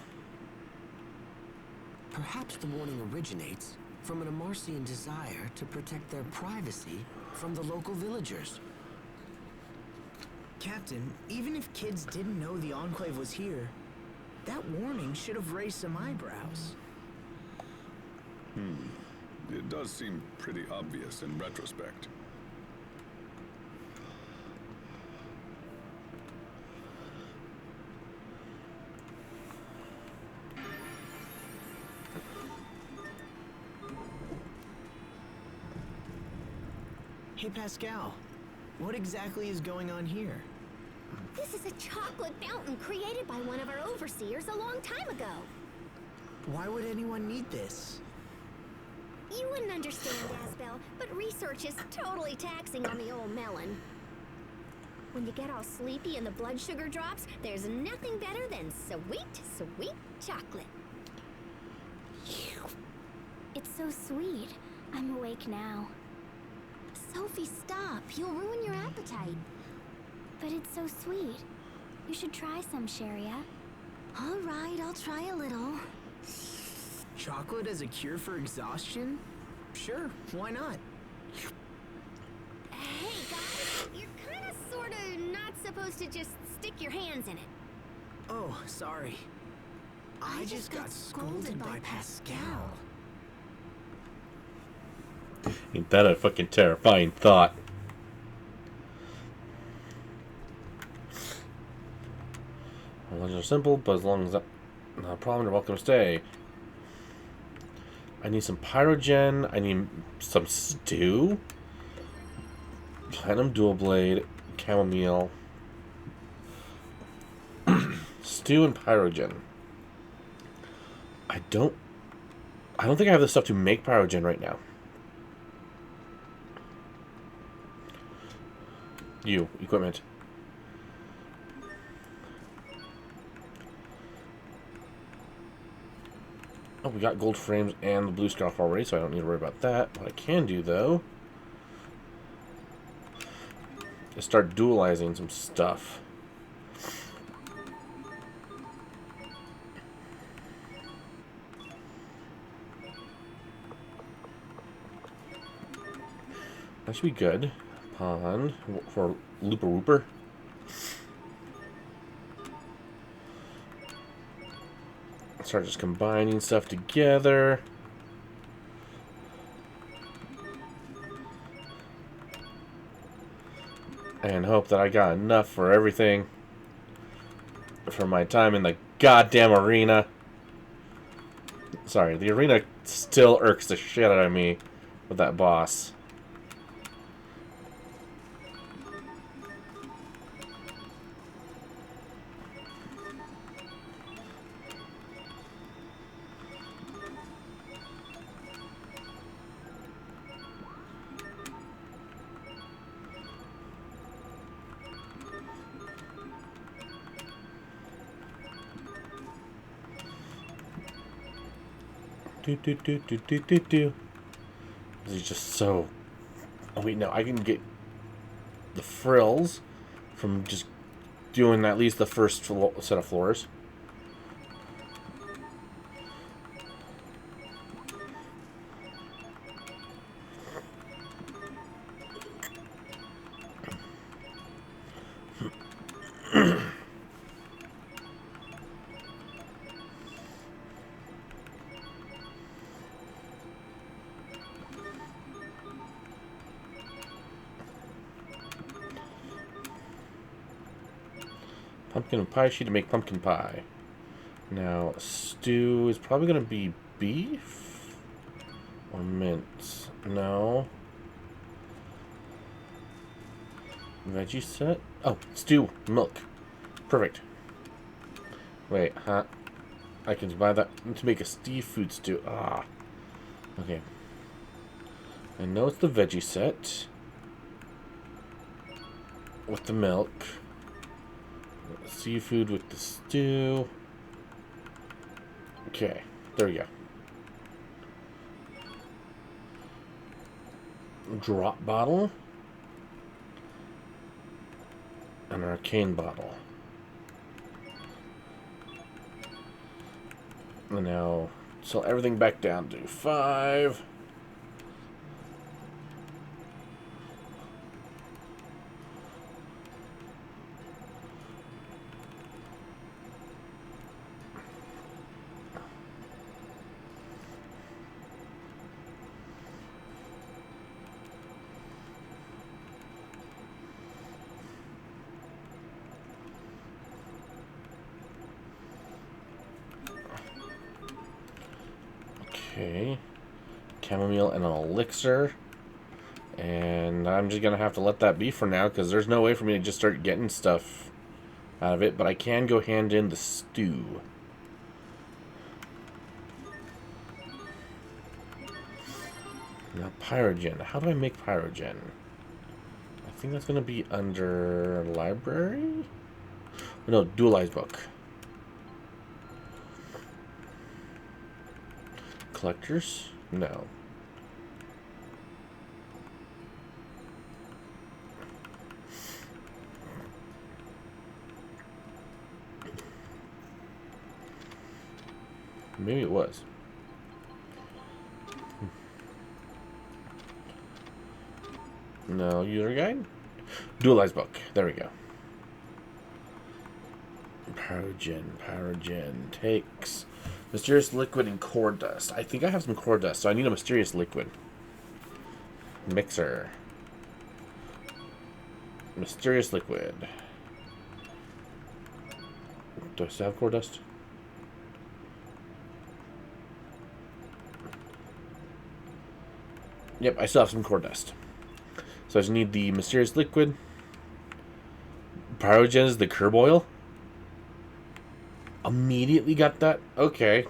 Perhaps the warning originates from an Amarcian desire to protect their privacy from the local villagers. Captain, even if kids didn't know the Enclave was here, that warning should have raised some eyebrows. It does seem pretty obvious in retrospect. Hey Pascal, what exactly is going on here? This is a chocolate fountain created by one of our overseers a long time ago. Why would anyone need this? You wouldn't understand, Asbel, but research is totally taxing on the old melon. When you get all sleepy and the blood sugar drops, there's nothing better than sweet, sweet chocolate. It's so sweet. I'm awake now. Sophie, stop. You'll ruin your appetite. But it's so sweet. You should try some, Sharia. All right, I'll try a little. Chocolate as a cure for exhaustion? Sure, why not? Hey, guys, you're kind of, sort of not supposed to just stick your hands in it. Oh, sorry. I just got scolded by Pascal. Ain't that a fucking terrifying thought? Legends are simple, but as long as that's not a problem, you're welcome to stay. I need some pyrogen. I need some stew. Platinum dual blade. Chamomile. Stew and pyrogen. I don't think I have the stuff to make pyrogen right now. Equipment. Oh, we got gold frames and the blue scarf already, so I don't need to worry about that. What I can do, though, is start dualizing some stuff. That should be good. Pond for Looper Whooper. Start just combining stuff together. And hope that I got enough for everything for my time in the goddamn arena. Sorry, the arena still irks the shit out of me with that boss. This is just so... Oh wait, no, I can get the frills from just doing at least the first set of floors. Pumpkin pie sheet to make pumpkin pie. Now, stew is probably going to be beef or mint. No. Veggie set. Oh, stew. Milk. Perfect. Wait, huh? I can buy that to make a seafood stew. Ah. Okay. I know it's the veggie set. With the milk. Seafood with the stew. Okay, there we go. Drop bottle. An arcane bottle. And now, sell everything back down to 5. Okay, chamomile and an elixir, and I'm just gonna have to let that be for now because there's no way for me to just start getting stuff out of it, but I can go hand in the stew. Now pyrogen, how do I make pyrogen? I think that's gonna be under library? No, dualize book. Collectors? No. Maybe it was. No, user guide? Dualize book. There we go. Pyrogen takes... Mysterious liquid and core dust. I think I have some core dust, so I need a mysterious liquid. Mixer. Mysterious liquid. Do I still have core dust? Yep, I still have some core dust. So I just need the mysterious liquid. Pyrogen is the curb oil. Immediately got that. Okay.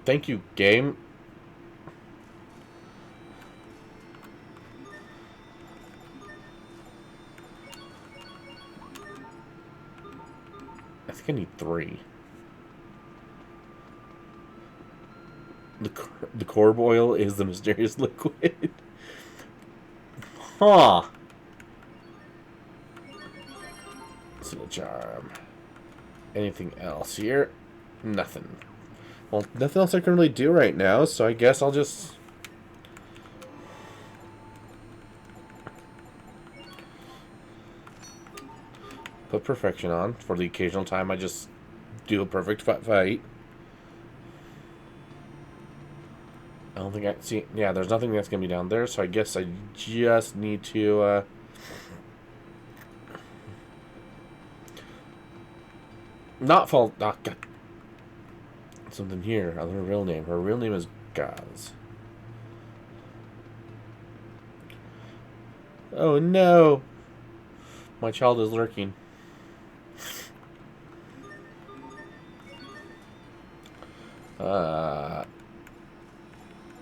Thank you, game. I think I need 3. The corb oil is the mysterious liquid. Huh. Seal charm. Anything else here? Nothing. Well, nothing else I can really do right now, so I guess I'll just... put perfection on for the occasional time I just do a perfect fight. I don't think I see. Yeah, there's nothing that's gonna be down there, so I guess I just need to. Not fall. Oh, God. Something here. Her real name. Her real name is Gaz. Oh no! My child is lurking.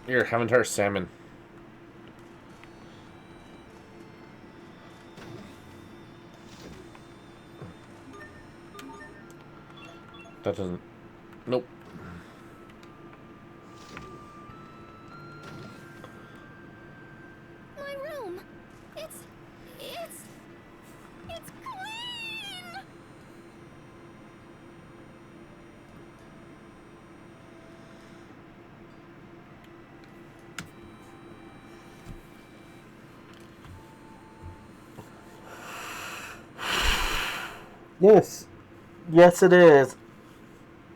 Here, have entire salmon. That doesn't... Nope. My room. It's clean. Yes. Yes, it is.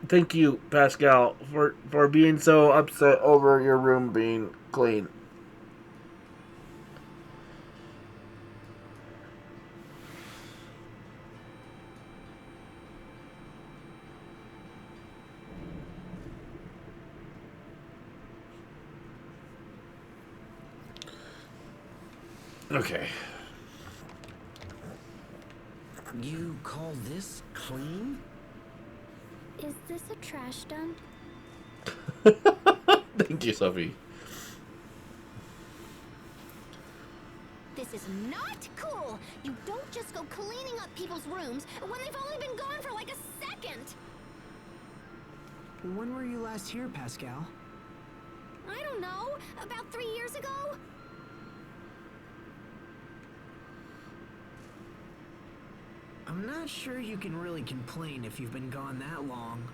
Thank you, Pascal, for being so upset over your room being clean. Okay. You call this clean? Is this a trash dump? Thank you, Sophie. This is not cool. You don't just go cleaning up people's rooms when they've only been gone for like a second. When were you last here, Pascal? I don't know. About 3 years ago? I'm not sure you can really complain if you've been gone that long.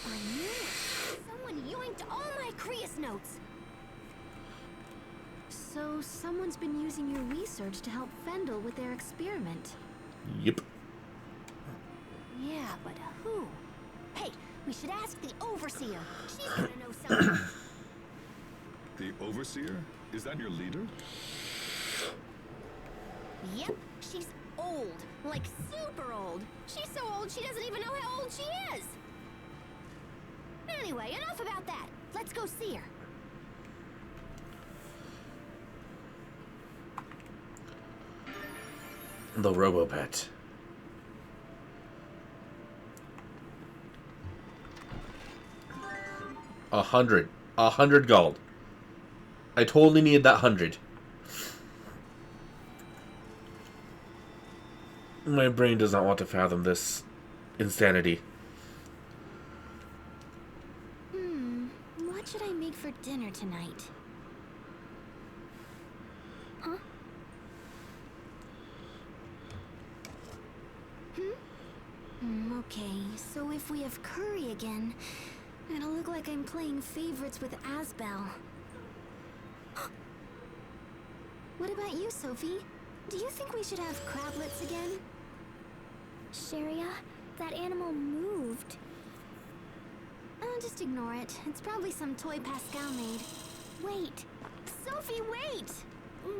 I knew it. Someone yoinked all my Creus notes. So someone's been using your research to help Fendel with their experiment. Yep. Yeah, but who? Hey, we should ask the Overseer. She's gonna know something. The Overseer? Is that your leader? Yep, she's old. Like super old. She's so old she doesn't even know how old she is. Anyway, enough about that. Let's go see her. The Robopet. 100. 100 gold. I totally needed that 100. My brain does not want to fathom this insanity. What should I make for dinner tonight? Huh? Okay, so if we have curry again, it'll look like I'm playing favorites with Asbel. What about you, Sophie? Do you think we should have crablets again? Sharia, that animal moved. Just ignore it. It's probably some toy Pascal made. Wait, Sophie, wait!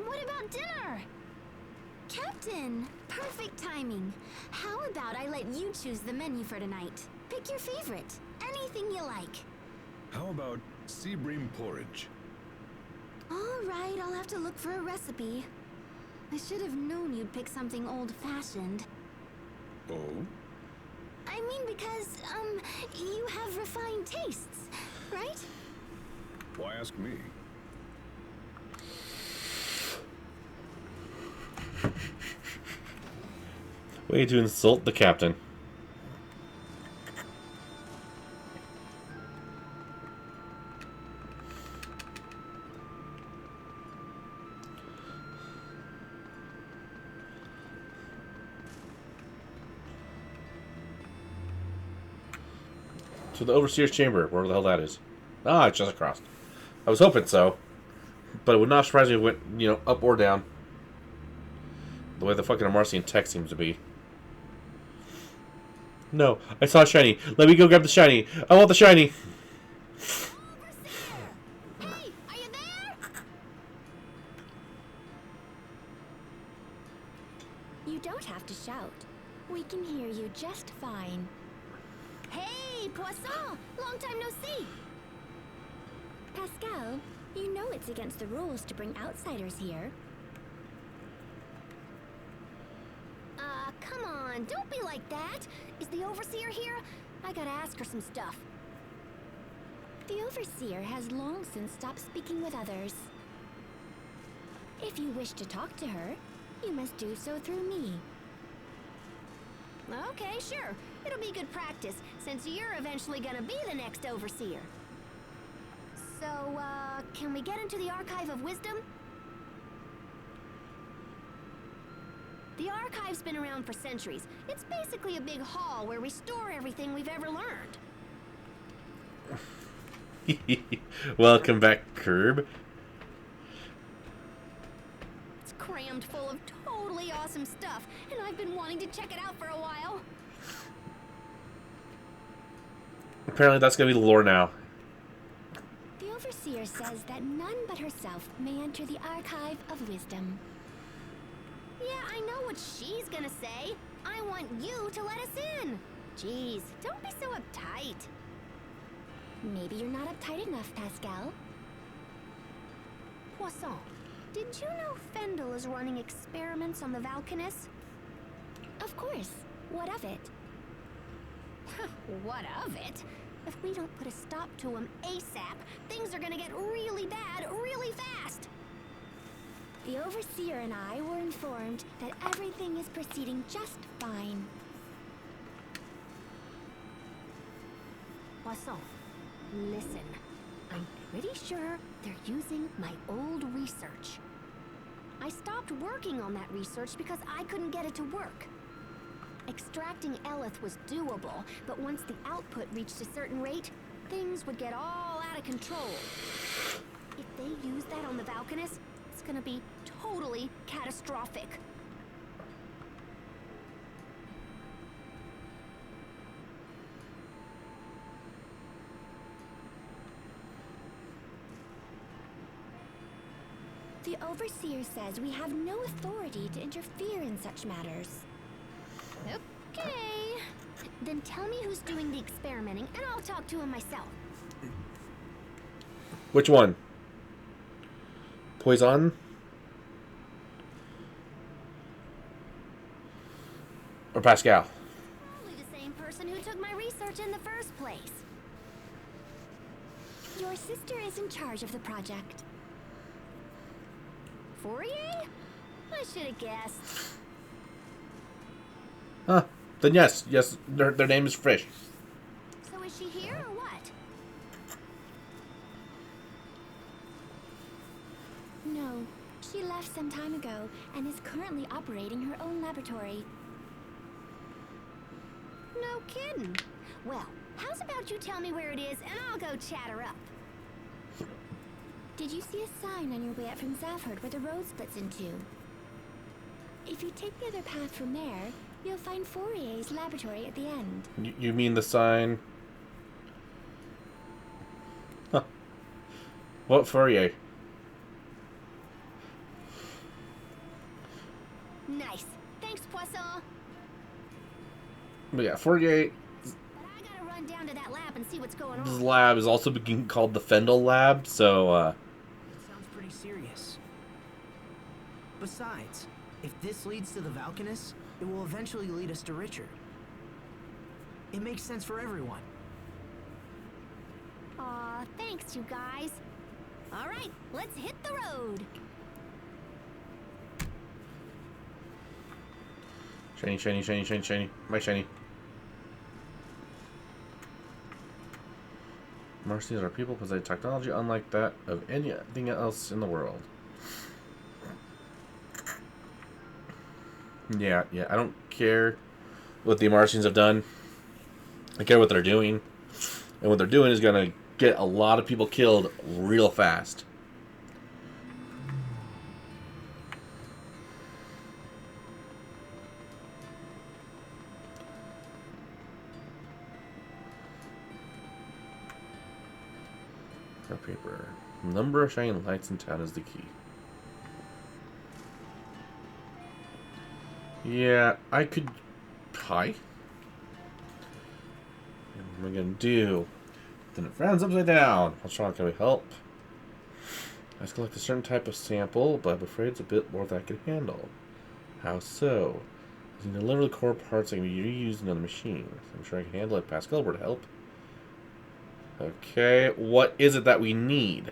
What about dinner? Captain! Perfect timing. How about I let you choose the menu for tonight? Pick your favorite. Anything you like. How about sea bream porridge? All right, I'll have to look for a recipe. I should have known you'd pick something old-fashioned. Oh? I mean because, you have refined tastes, right? Why ask me? Way to insult the captain. To the Overseer's chamber, wherever the hell that is. Ah, it's just across. I was hoping so. But it would not surprise me if it went, you know, up or down. The way the fucking Amarcian tech seems to be. No, I saw a shiny. Let me go grab the shiny. I want the shiny. Overseer! Hey, are you there? You don't have to shout. We can hear you just fine. Hey, Poisson! Long time no see! Pascal, you know it's against the rules to bring outsiders here. Come on, don't be like that. Is the Overseer here? I gotta ask her some stuff. The Overseer has long since stopped speaking with others. If you wish to talk to her, you must do so through me. Okay, sure. It'll be good practice, since you're eventually gonna be the next Overseer. So, can we get into the Archive of Wisdom? The Archive's been around for centuries. It's basically a big hall where we store everything we've ever learned. Welcome back, Curb. It's crammed full of totally awesome stuff, and I've been wanting to check it out for a while. Apparently that's gonna be the lore now. The Overseer says that none but herself may enter the Archive of Wisdom. Yeah, I know what she's gonna say. I want you to let us in. Jeez, don't be so uptight. Maybe you're not uptight enough, Pascal. Poisson, did you know Fendel is running experiments on the Valkanus? Of course. What of it? What of it? If we don't put a stop to him ASAP, things are gonna get really bad really fast. The Overseer and I were informed that everything is proceeding just fine. Poisson, listen. I'm pretty sure they're using my old research. I stopped working on that research because I couldn't get it to work. Extracting Eleth was doable, but once the output reached a certain rate, things would get all out of control. If they use that on the Valkanus, it's gonna be totally catastrophic. The Overseer says we have no authority to interfere in such matters. Okay. Then tell me who's doing the experimenting, and I'll talk to him myself. Which one? Poison? Or Pascal? Probably the same person who took my research in the first place. Your sister is in charge of the project. Fourier? I should have guessed. Huh. Then yes, their name is Frisch. So is she here or what? No, she left some time ago and is currently operating her own laboratory. No kidding. Well, how's about you tell me where it is and I'll go chat her up. Did you see a sign on your way up from Zavhert where the road splits in two? If you take the other path from there, you'll find Fourier's laboratory at the end. You mean the sign? Huh. What Fourier? No, But yeah, 48. But I gotta run down to that lab and see what's going This on. lab is also being called the Fendel Lab, so, It sounds pretty serious. Besides, if this leads to the Valkanus, it will eventually lead us to Richard. It makes sense for everyone. Aw, thanks, you guys. All right, let's hit the road. Shiny, shiny, shiny, shiny, shiny. My shiny. Martians are people possessing technology unlike that of anything else in the world. Yeah, I don't care what the Martians have done. I care what they're doing. And what they're doing is going to get a lot of people killed real fast. Paper. Number of shining lights in town is the key. Yeah, I could... Hi? What am I gonna do? Then it frowns upside down. How strong can we help? I must collect a certain type of sample, but I'm afraid it's a bit more than I can handle. How so? You can deliver the core parts that can be reused in other machines. I'm sure I can handle it. Pascal were to help. Okay, what is it that we need?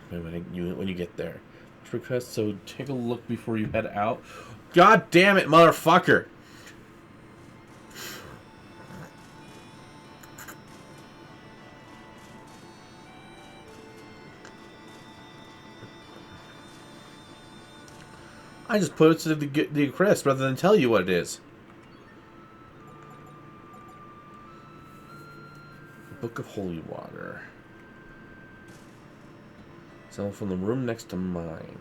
When you get there. Request, so take a look before you head out. God damn it, motherfucker! I just put it to the request rather than tell you what it is. Book of Holy Water. Someone from the room next to mine.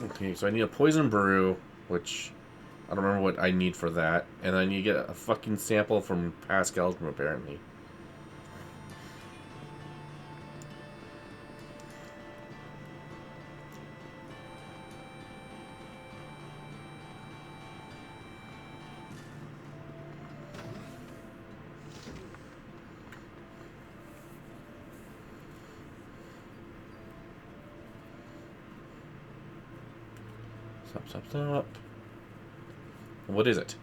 Okay, so I need a poison brew, which I don't remember what I need for that. And then you get a fucking sample from Pascal's room, apparently. Stop. What is it?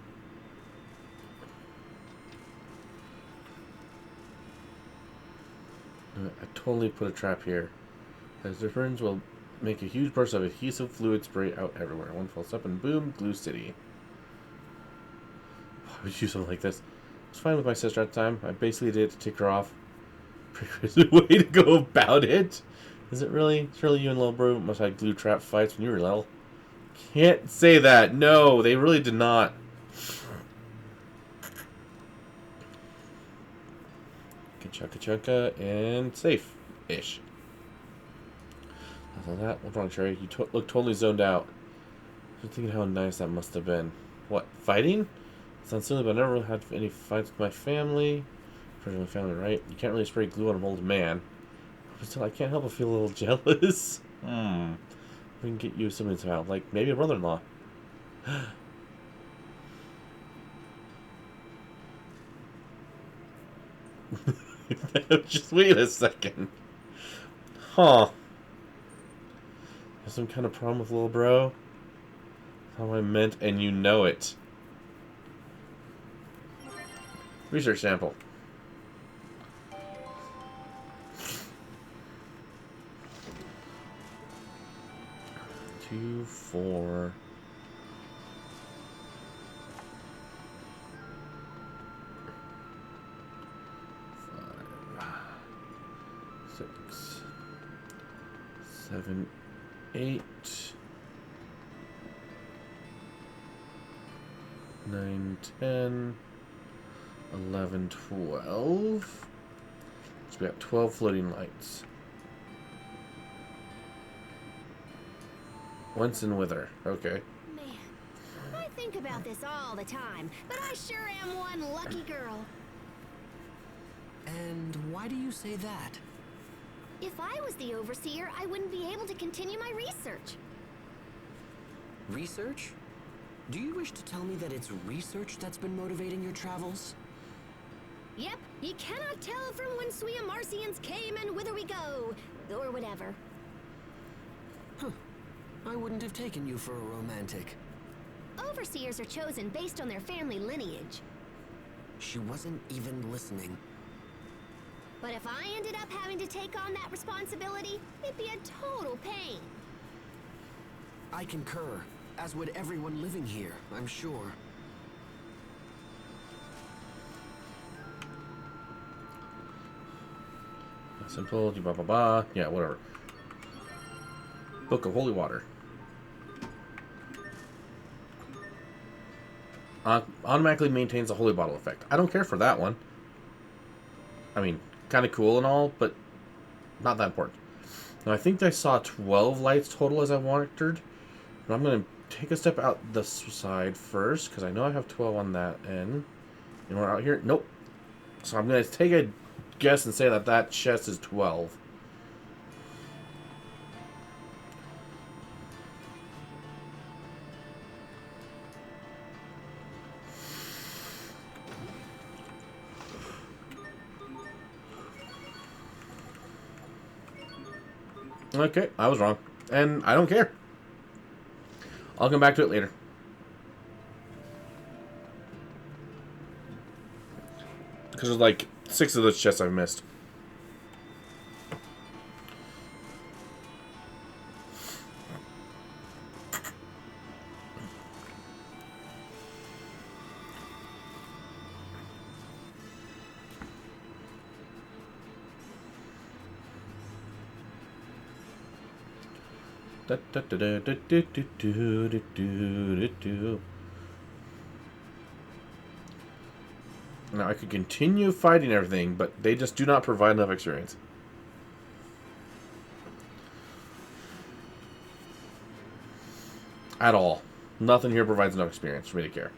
I totally put a trap here. As their friends will make a huge burst of adhesive fluid spray out everywhere. One falls up and boom, Glue City. Why would you do something like this? I was fine with my sister at the time. I basically did it to tick her off. Pretty crazy way to go about it. Is it really? Surely you and Lil Bro must have glue trap fights when you were little. Can't say that. No, they really did not. Chunka, and safe-ish. After that, what's wrong, Cherry? You look totally zoned out. I'm thinking how nice that must have been. What, fighting? Sounds silly, but I never really had any fights with my family. My family, right? You can't really spray glue on an old man. But still, I can't help but feel a little jealous. We can get you something somehow, like maybe a brother-in-law. Just wait a second. Huh. Have some kind of problem with little bro? That's how I meant, and you know it. Research sample. 2, 4. 5, 6, 7, 8, 9, 10, 11, 12. So we got 12 floating lights. Once in Wither. Okay. Man, I think about this all the time, but I sure am one lucky girl. And why do you say that? If I was the overseer, I wouldn't be able to continue my research. Research? Do you wish to tell me that it's research that's been motivating your travels? Yep, you cannot tell from whence we Amarcians came and whither we go, or whatever. Huh. I wouldn't have taken you for a romantic. Overseers are chosen based on their family lineage. She wasn't even listening. But if I ended up having to take on that responsibility, it'd be a total pain. I concur, as would everyone living here, I'm sure. Simple, blah blah blah. Yeah, whatever. Book of Holy Water. Automatically maintains the holy bottle effect. I don't care for that one. I mean, kind of cool and all, but not that important. Now, I think I saw 12 lights total as I wandered. But I'm going to take a step out this side first, because I know I have 12 on that end. Anywhere out here? Nope. So I'm going to take a guess and say that that chest is 12. Okay, I was wrong. And I don't care. I'll come back to it later. Because there's like 6 of those chests I've missed. Now I could continue fighting everything, but they just do not provide enough experience. At all. Nothing here provides enough experience for me to care.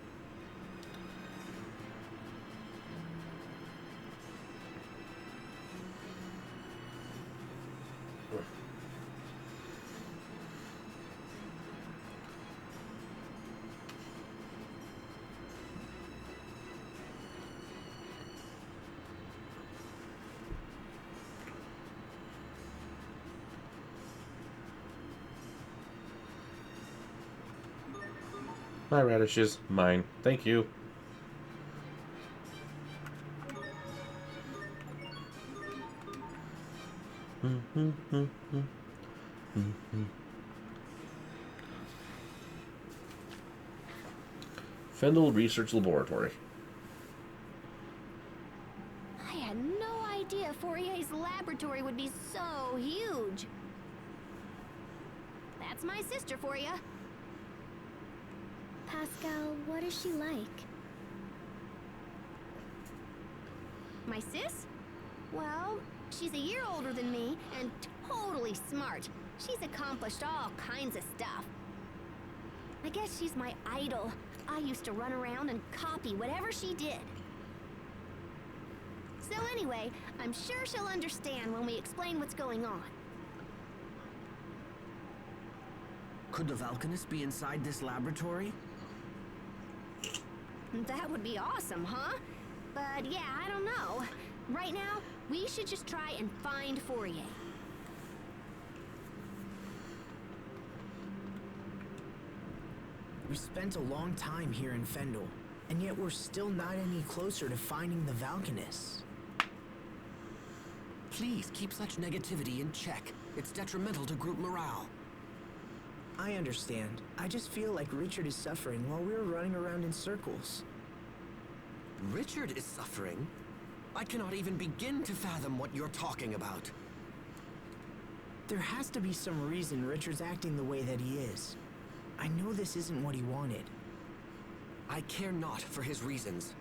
My radishes, mine. Thank you. Fendel Research Laboratory. I had no idea Fourier's laboratory would be so huge. That's my sister for you. Pascal, what is she like? My sis? Well, she's a year older than me and totally smart. She's accomplished all kinds of stuff. I guess she's my idol. I used to run around and copy whatever she did. So anyway, I'm sure she'll understand when we explain what's going on. Could the Valkanist be inside this laboratory? That would be awesome, huh? But yeah, I don't know. Right now, we should just try and find Fourier. We spent a long time here in Fendel, and yet we're still not any closer to finding the Valkanists. Please keep such negativity in check. It's detrimental to group morale. I understand. I just feel like Richard is suffering while we're running around in circles. Richard is suffering? I cannot even begin to fathom what you're talking about. There has to be some reason Richard's acting the way that he is. I know this isn't what he wanted. I care not for his reasons.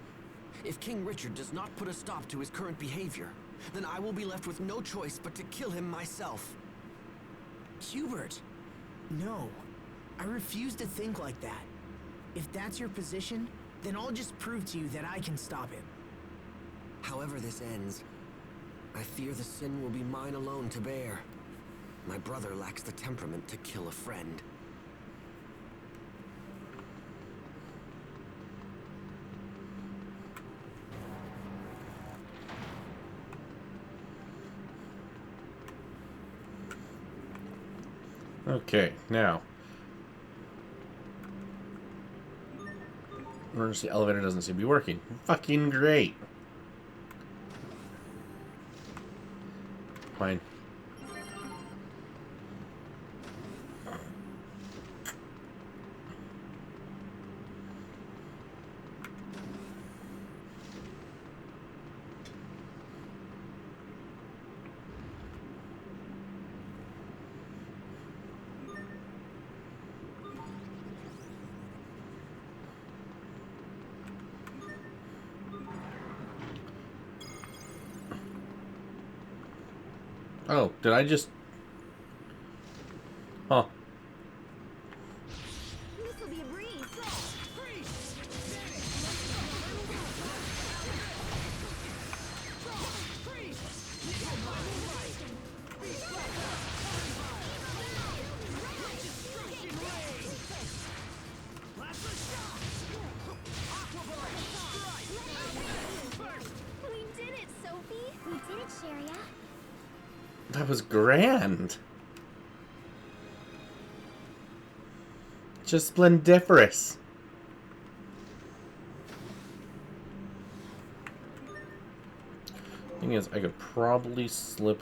If King Richard does not put a stop to his current behavior, then I will be left with no choice but to kill him myself. Hubert! No. I refuse to think like that. If that's your position, then I'll just prove to you that I can stop him. However this ends, I fear the sin will be mine alone to bear. My brother lacks the temperament to kill a friend. Okay, now. Emergency elevator doesn't seem to be working. Fucking great. Fine. Oh, did I just... Huh. This'll be a breeze. We did it, Sophie. We did it, Sharia. That was grand. Just splendiferous. Thing is, I could probably slip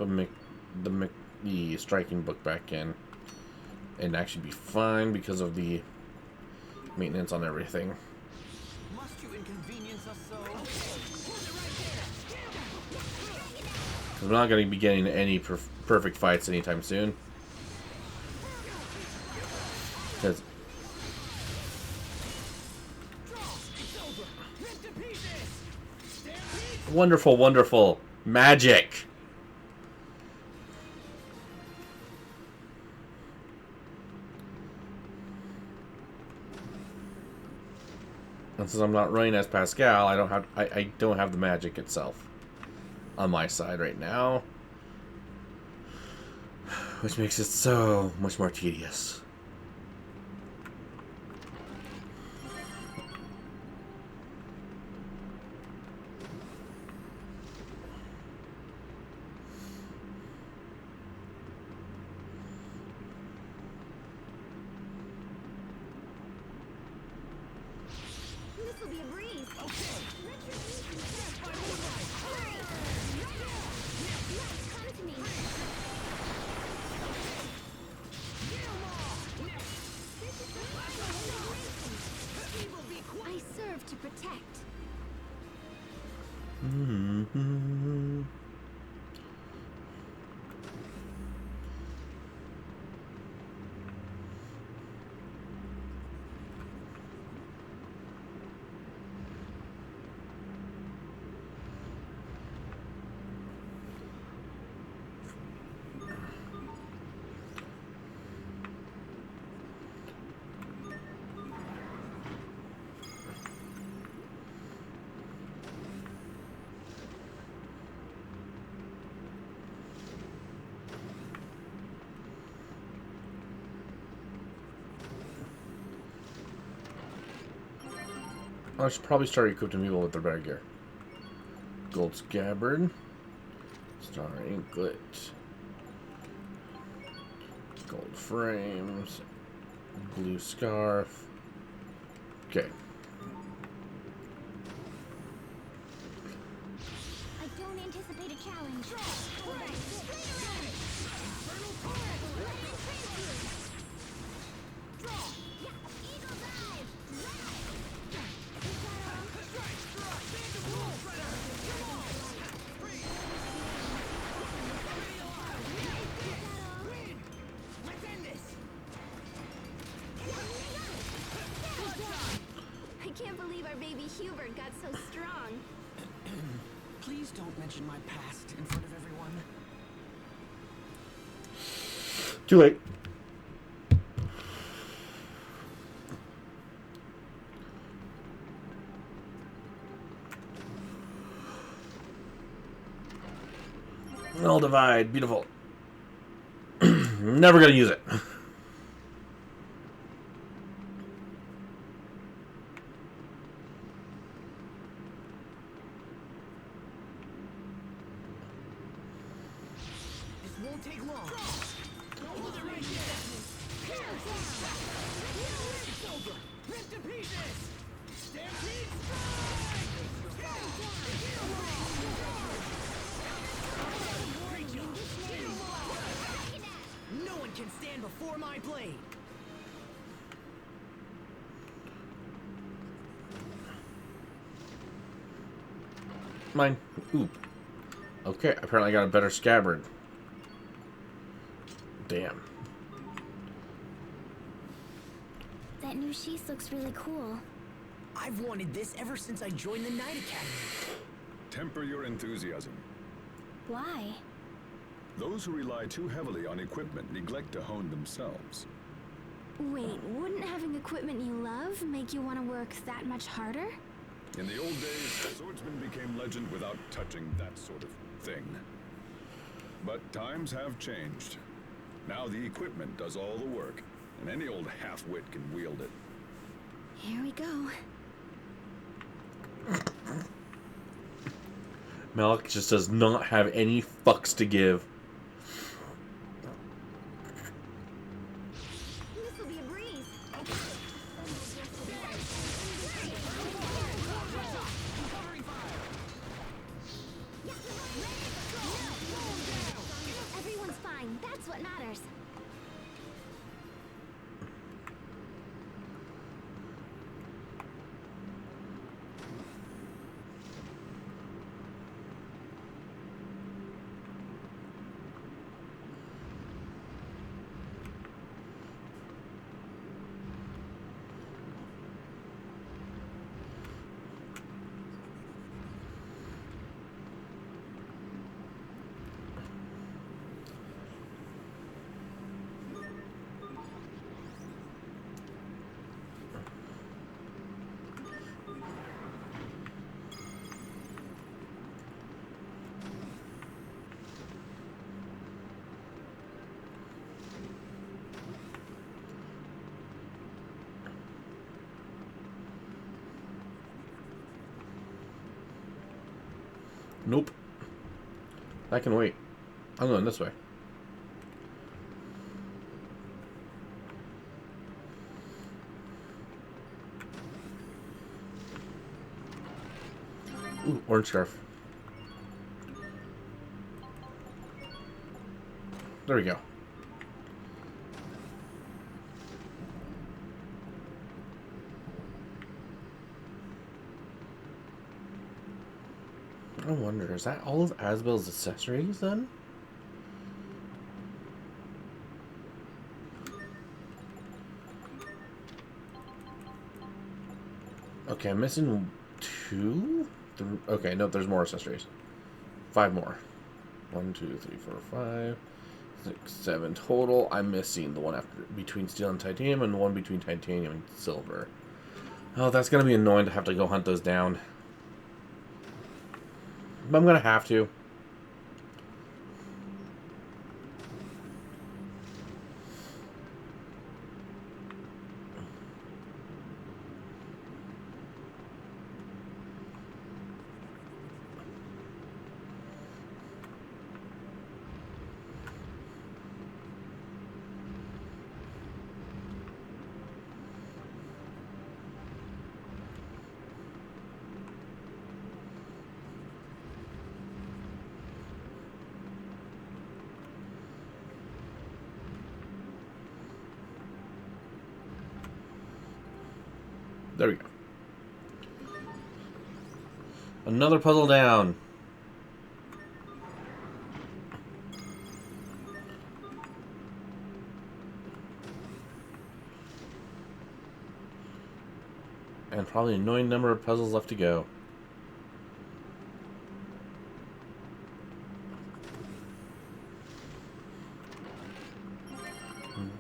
the striking book back in and actually be fine because of the maintenance on everything. Must you inconvenience us so? Because we're not going to be getting any perfect fights anytime soon. Because wonderful, wonderful magic. And since I'm not running as Pascal, I don't have the magic itself on my side right now, which makes it so much more tedious. This'll be a breeze. Come to me. I serve to protect. Mm-hmm. I should probably start equipping people with their better gear. Gold scabbard, star anklet, gold frames, blue scarf. Okay. I don't anticipate a challenge. I can't believe our baby Hubert got so strong. Please don't mention my past in front of everyone. Too late. Null divide, beautiful. Never gonna use it. This won't take long. Hold it right there. It's over. Ripped to pieces. Stampede No one can stand before my blade. Mine. Ooh. Okay, apparently I got a better scabbard. Damn. That new sheath looks really cool. I've wanted this ever since I joined the Knight Academy. Temper your enthusiasm. Why? Those who rely too heavily on equipment neglect to hone themselves. Wait, wouldn't having equipment you love make you want to work that much harder? In the old days, swordsmen became legend without touching that sort of thing. But times have changed. Now the equipment does all the work, and any old half-wit can wield it. Here we go. Malik just does not have any fucks to give. This will be a breeze. Everyone's fine. That's what matters. Nope. I can wait. I'm going this way. Ooh, orange scarf. There we go. I wonder, is that all of Asbel's accessories then? Okay, I'm missing 2? Okay, no, there's more accessories. 5 more. 1, 2, 3, 4, 5, 6, 7 total. I'm missing the one after between steel and titanium and the one between titanium and silver. Oh, that's gonna be annoying to have to go hunt those down. But I'm gonna have to. There we go. Another puzzle down. And probably an annoying number of puzzles left to go.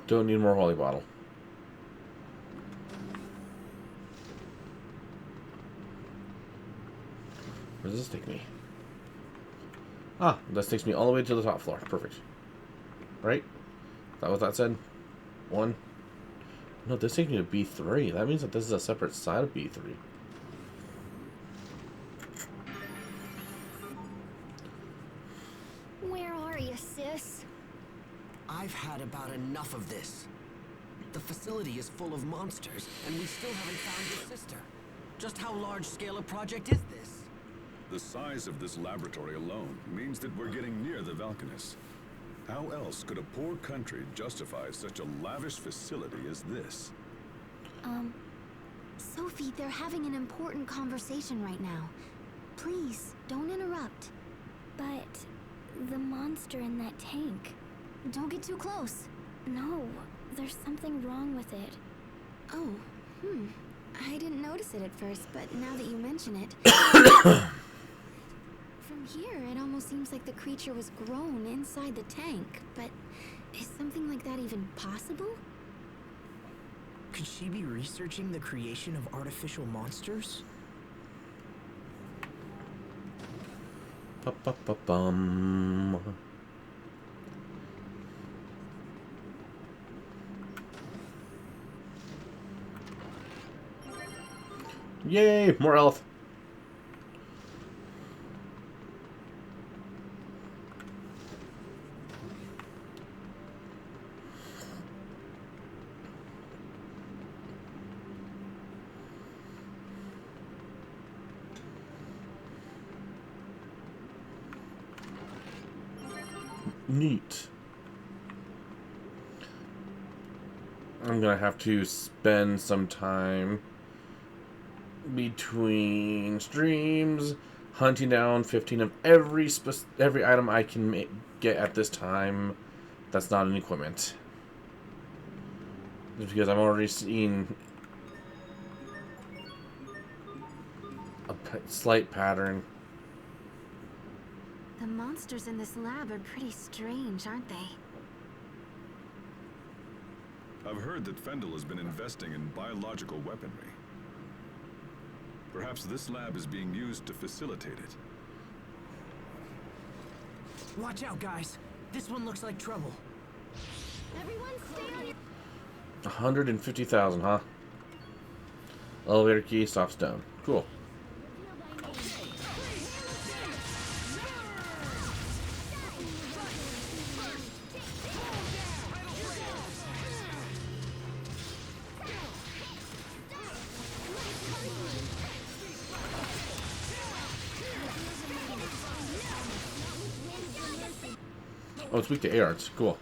Don't need more holy bottle. Where does this take me? Ah, this takes me all the way to the top floor. Perfect. Right? Is that what that said? 1. No, this takes me to B3. That means that this is a separate side of B3. Where are you, sis? I've had about enough of this. The facility is full of monsters, and we still haven't found your sister. Just how large-scale a project is this? The size of this laboratory alone means that we're getting near the Valkanus. How else could a poor country justify such a lavish facility as this? Sophie, they're having an important conversation right now. Please, don't interrupt. But the monster in that tank. Don't get too close. No, there's something wrong with it. Oh, I didn't notice it at first, but now that you mention it... From here, it almost seems like the creature was grown inside the tank, but is something like that even possible? Could she be researching the creation of artificial monsters? Ba-ba-ba-bum. Yay! More health. Neat. I'm gonna have to spend some time between streams hunting down 15 of every item I can get at this time that's not an equipment. Just because I'm already seeing a slight pattern. The monsters in this lab are pretty strange, aren't they? I've heard that Fendel has been investing in biological weaponry. Perhaps this lab is being used to facilitate it. Watch out, guys. This one looks like trouble. Everyone stay on your... 150,000, huh? Elevator key, soft stone. Cool. Oh, it's weak to air arts. Cool.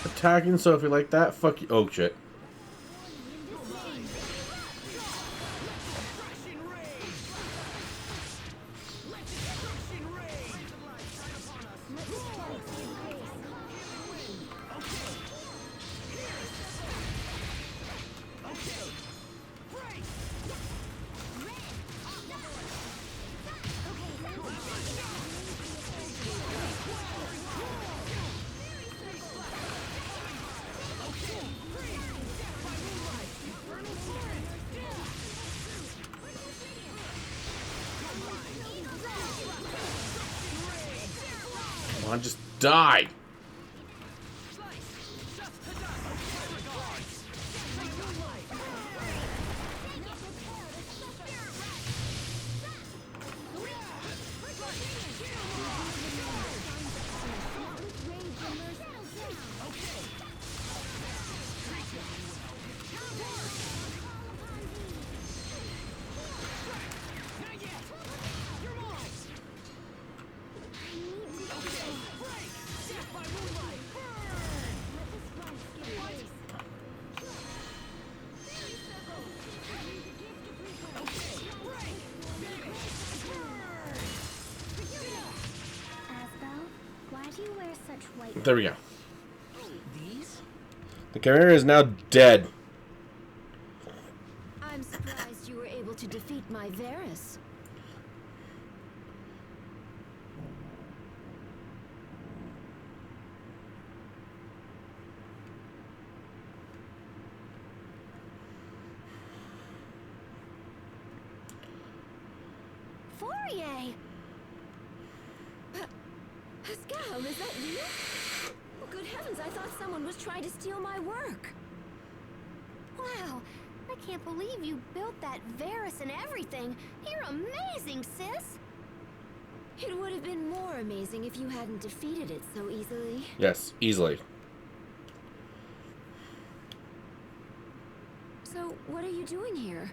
Attacking Sophie like that? Fuck you. Oh, shit. Come on, just die! There we go. These? The carrier is now dead. I'm surprised you were able to defeat my Varus. Fourier! Pascal, is that you? Oh, good heavens, I thought someone was trying to steal my work. Wow, I can't believe you built that Varus and everything. You're amazing, sis. It would have been more amazing if you hadn't defeated it so easily. Yes, easily. So, what are you doing here?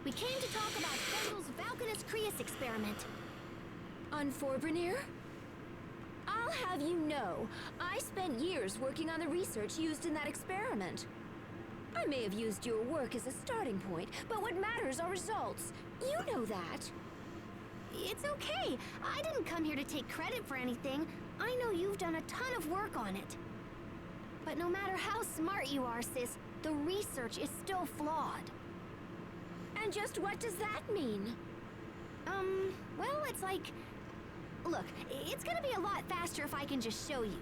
We came to talk about Fendel's Valkanus Creus experiment. On Forbrenir? I'll have you know, I spent years working on the research used in that experiment. I may have used your work as a starting point, but what matters are results. You know that. It's okay. I didn't come here to take credit for anything. I know you've done a ton of work on it. But no matter how smart you are, sis, the research is still flawed. And just what does that mean? Well, it's like... Look, it's gonna be a lot faster if I can just show you.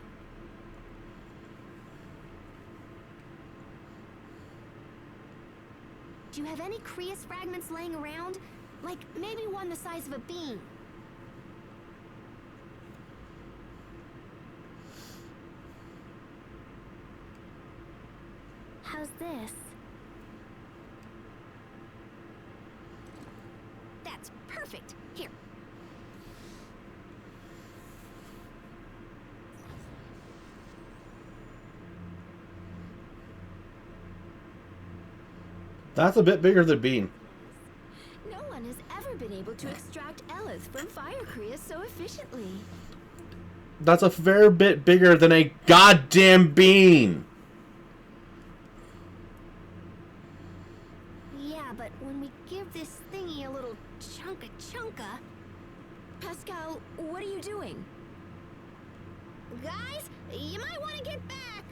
Do you have any Creus fragments laying around? Like, maybe one the size of a bean. How's this? That's perfect. Here. That's a bit bigger than Bean. No one has ever been able to extract Eleth from Fire Creus so efficiently. That's a fair bit bigger than a goddamn bean. Yeah, but when we give this thingy a little chunka... Pascal, what are you doing? Guys, you might want to get back.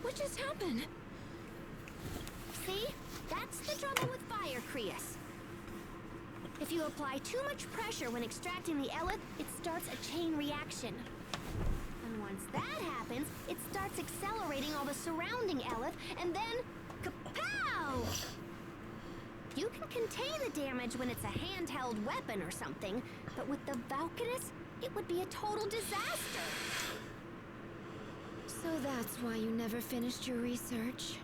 What just happened? See? That's the trouble with Fire Creus. If you apply too much pressure when extracting the Eleth, it starts a chain reaction. And once that happens, it starts accelerating all the surrounding Eleth, and then... kapow! You can contain the damage when it's a handheld weapon or something, but with the Valkanus, it would be a total disaster. So that's why you never finished your research?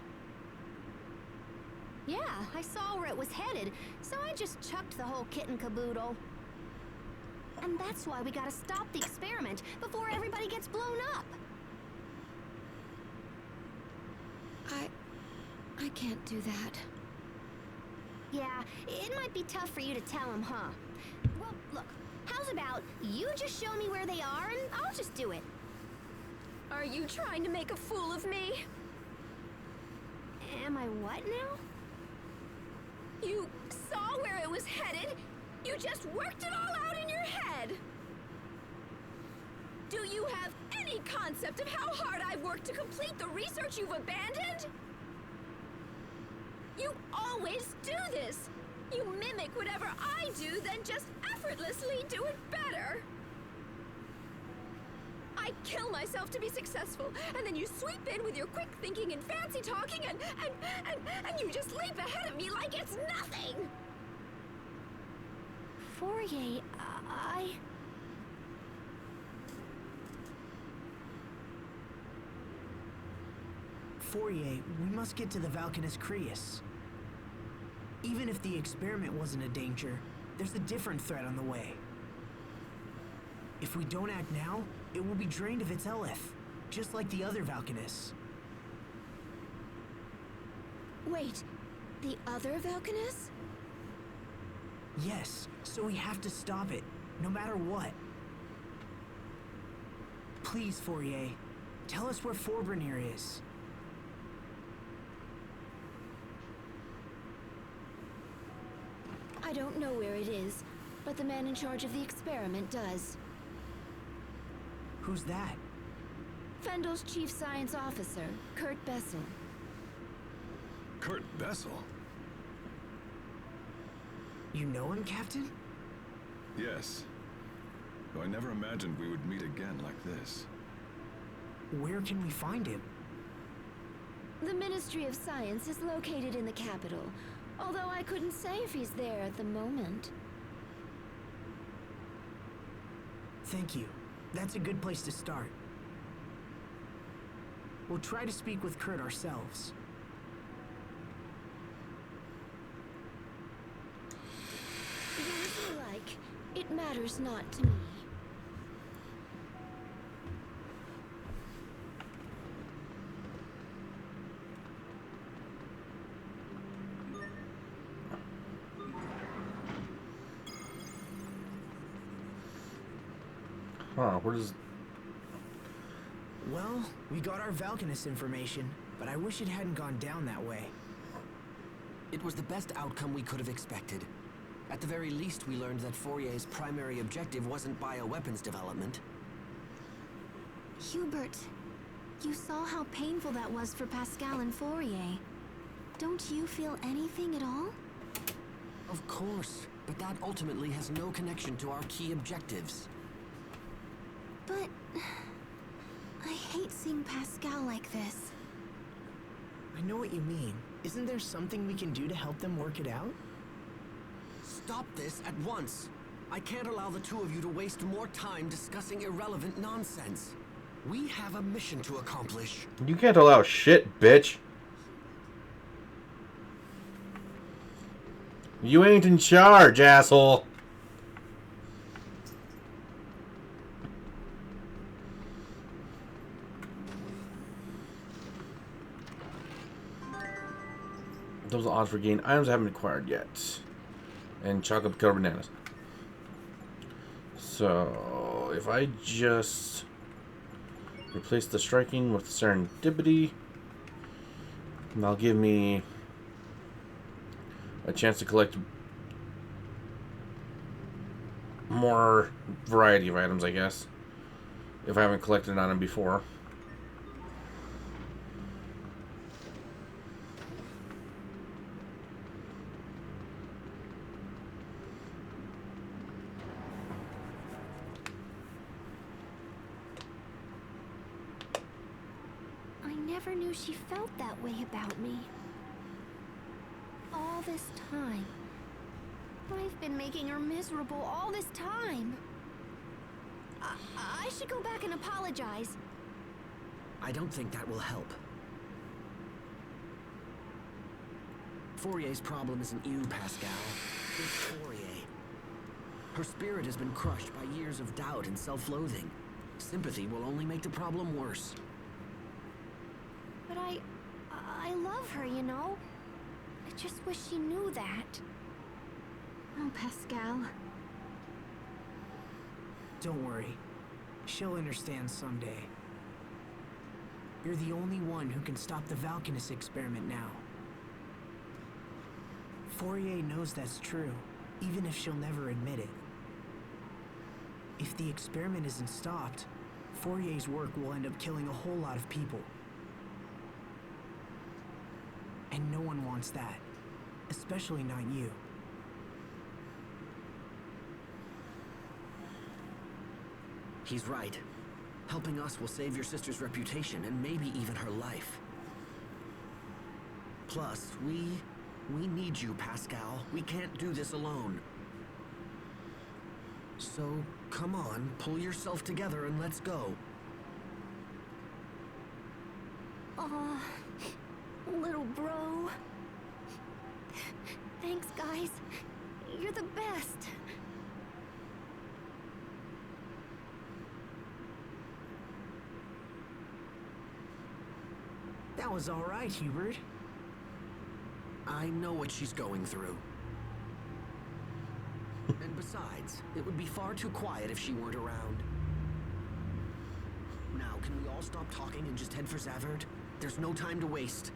Yeah, I saw where it was headed, so I just chucked the whole kit and caboodle. And that's why we gotta stop the experiment before everybody gets blown up. I can't do that. Yeah, it might be tough for you to tell him, huh? Well, look, how's about you just show me where they are and I'll just do it. Are you trying to make a fool of me? Am I what now? You saw where it was headed? You just worked it all out in your head! Do you have any concept of how hard I've worked to complete the research you've abandoned? You always do this! You mimic whatever I do, then just effortlessly do it better! I kill myself to be successful, and then you sweep in with your quick thinking and fancy talking, and you just leap ahead of me like it's nothing! Fourier, Fourier, we must get to the Valkanus Creus. Even if the experiment wasn't a danger, there's a different threat on the way. If we don't act now, it will be drained of its Eleth, just like the other Valkanus. Wait, the other Valkanus? Yes, so we have to stop it, no matter what. Please, Fourier, tell us where Forbrenir is. I don't know where it is, but the man in charge of the experiment does. Who's that? Fendel's chief science officer, Kurt Bessel. Kurt Bessel? You know him, Captain? Yes. Though I never imagined we would meet again like this. Where can we find him? The Ministry of Science is located in the capital, although I couldn't say if he's there at the moment. Thank you. That's a good place to start. We'll try to speak with Kurt ourselves. Do as you like. It matters not to me. Huh, where does... Well, we got our Valkanus information, but I wish it hadn't gone down that way. It was the best outcome we could have expected. At the very least, we learned that Fourier's primary objective wasn't bioweapons development. Hubert, you saw how painful that was for Pascal and Fourier. Don't you feel anything at all? Of course, but that ultimately has no connection to our key objectives. But I hate seeing Pascal like this. I know what you mean. Isn't there something we can do to help them work it out? Stop this at once! I can't allow the two of you to waste more time discussing irrelevant nonsense. We have a mission to accomplish. You can't allow shit, bitch. You ain't in charge, asshole. Those odds for gain items haven't acquired yet. And chocolate covered bananas. So, if I just replace the striking with serendipity, that'll give me a chance to collect more variety of items, I guess. If I haven't collected an item before. I never knew she felt that way about me. All this time. I've been making her miserable all this time. I should go back and apologize. I don't think that will help. Fourier's problem isn't you, Pascal. It's Fourier. Her spirit has been crushed by years of doubt and self-loathing. Sympathy will only make the problem worse. But I love her, you know? I just wish she knew that. Oh, Pascal. Don't worry. She'll understand someday. You're the only one who can stop the Valkanus experiment now. Fourier knows that's true, even if she'll never admit it. If the experiment isn't stopped, Fourier's work will end up killing a whole lot of people. And no one wants that. Especially not you. He's right. Helping us will save your sister's reputation and maybe even her life. Plus, we need you, Pascal. We can't do this alone. So, come on, pull yourself together and let's go. Aw, little bro. Thanks, guys. You're the best. That was all right, Hubert. I know what she's going through. And besides, it would be far too quiet if she weren't around. Now, can we all stop talking and just head for Zavert? There's no time to waste.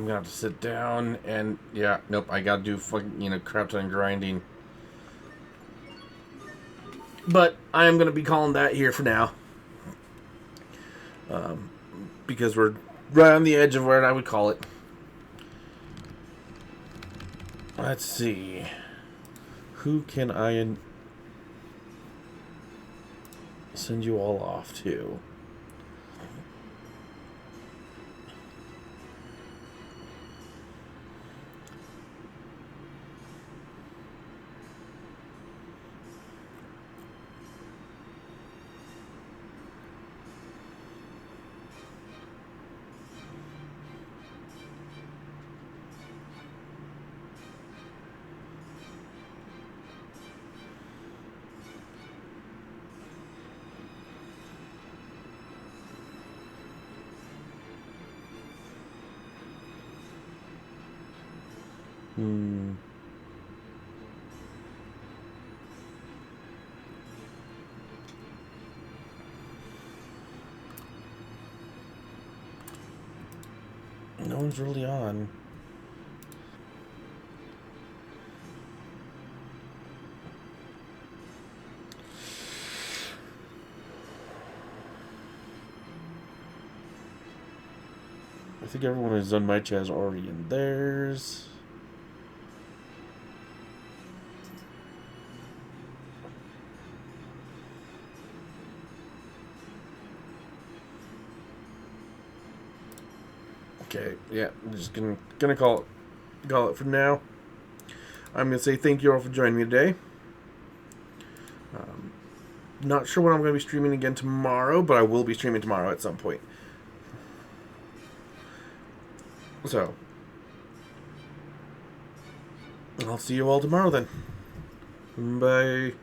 I'm gonna have to sit down and yeah, nope, I gotta do fucking, crap ton grinding. But I am gonna be calling that here for now. Because we're right on the edge of where I would call it. Let's see. Who can I send you all off to? No one's really on. I think everyone who's done my chat is already in theirs. Okay, yeah, I'm just gonna call it for now. I'm gonna say thank you all for joining me today. Not sure when I'm gonna be streaming again tomorrow, but I will be streaming tomorrow at some point. So, I'll see you all tomorrow then. Bye.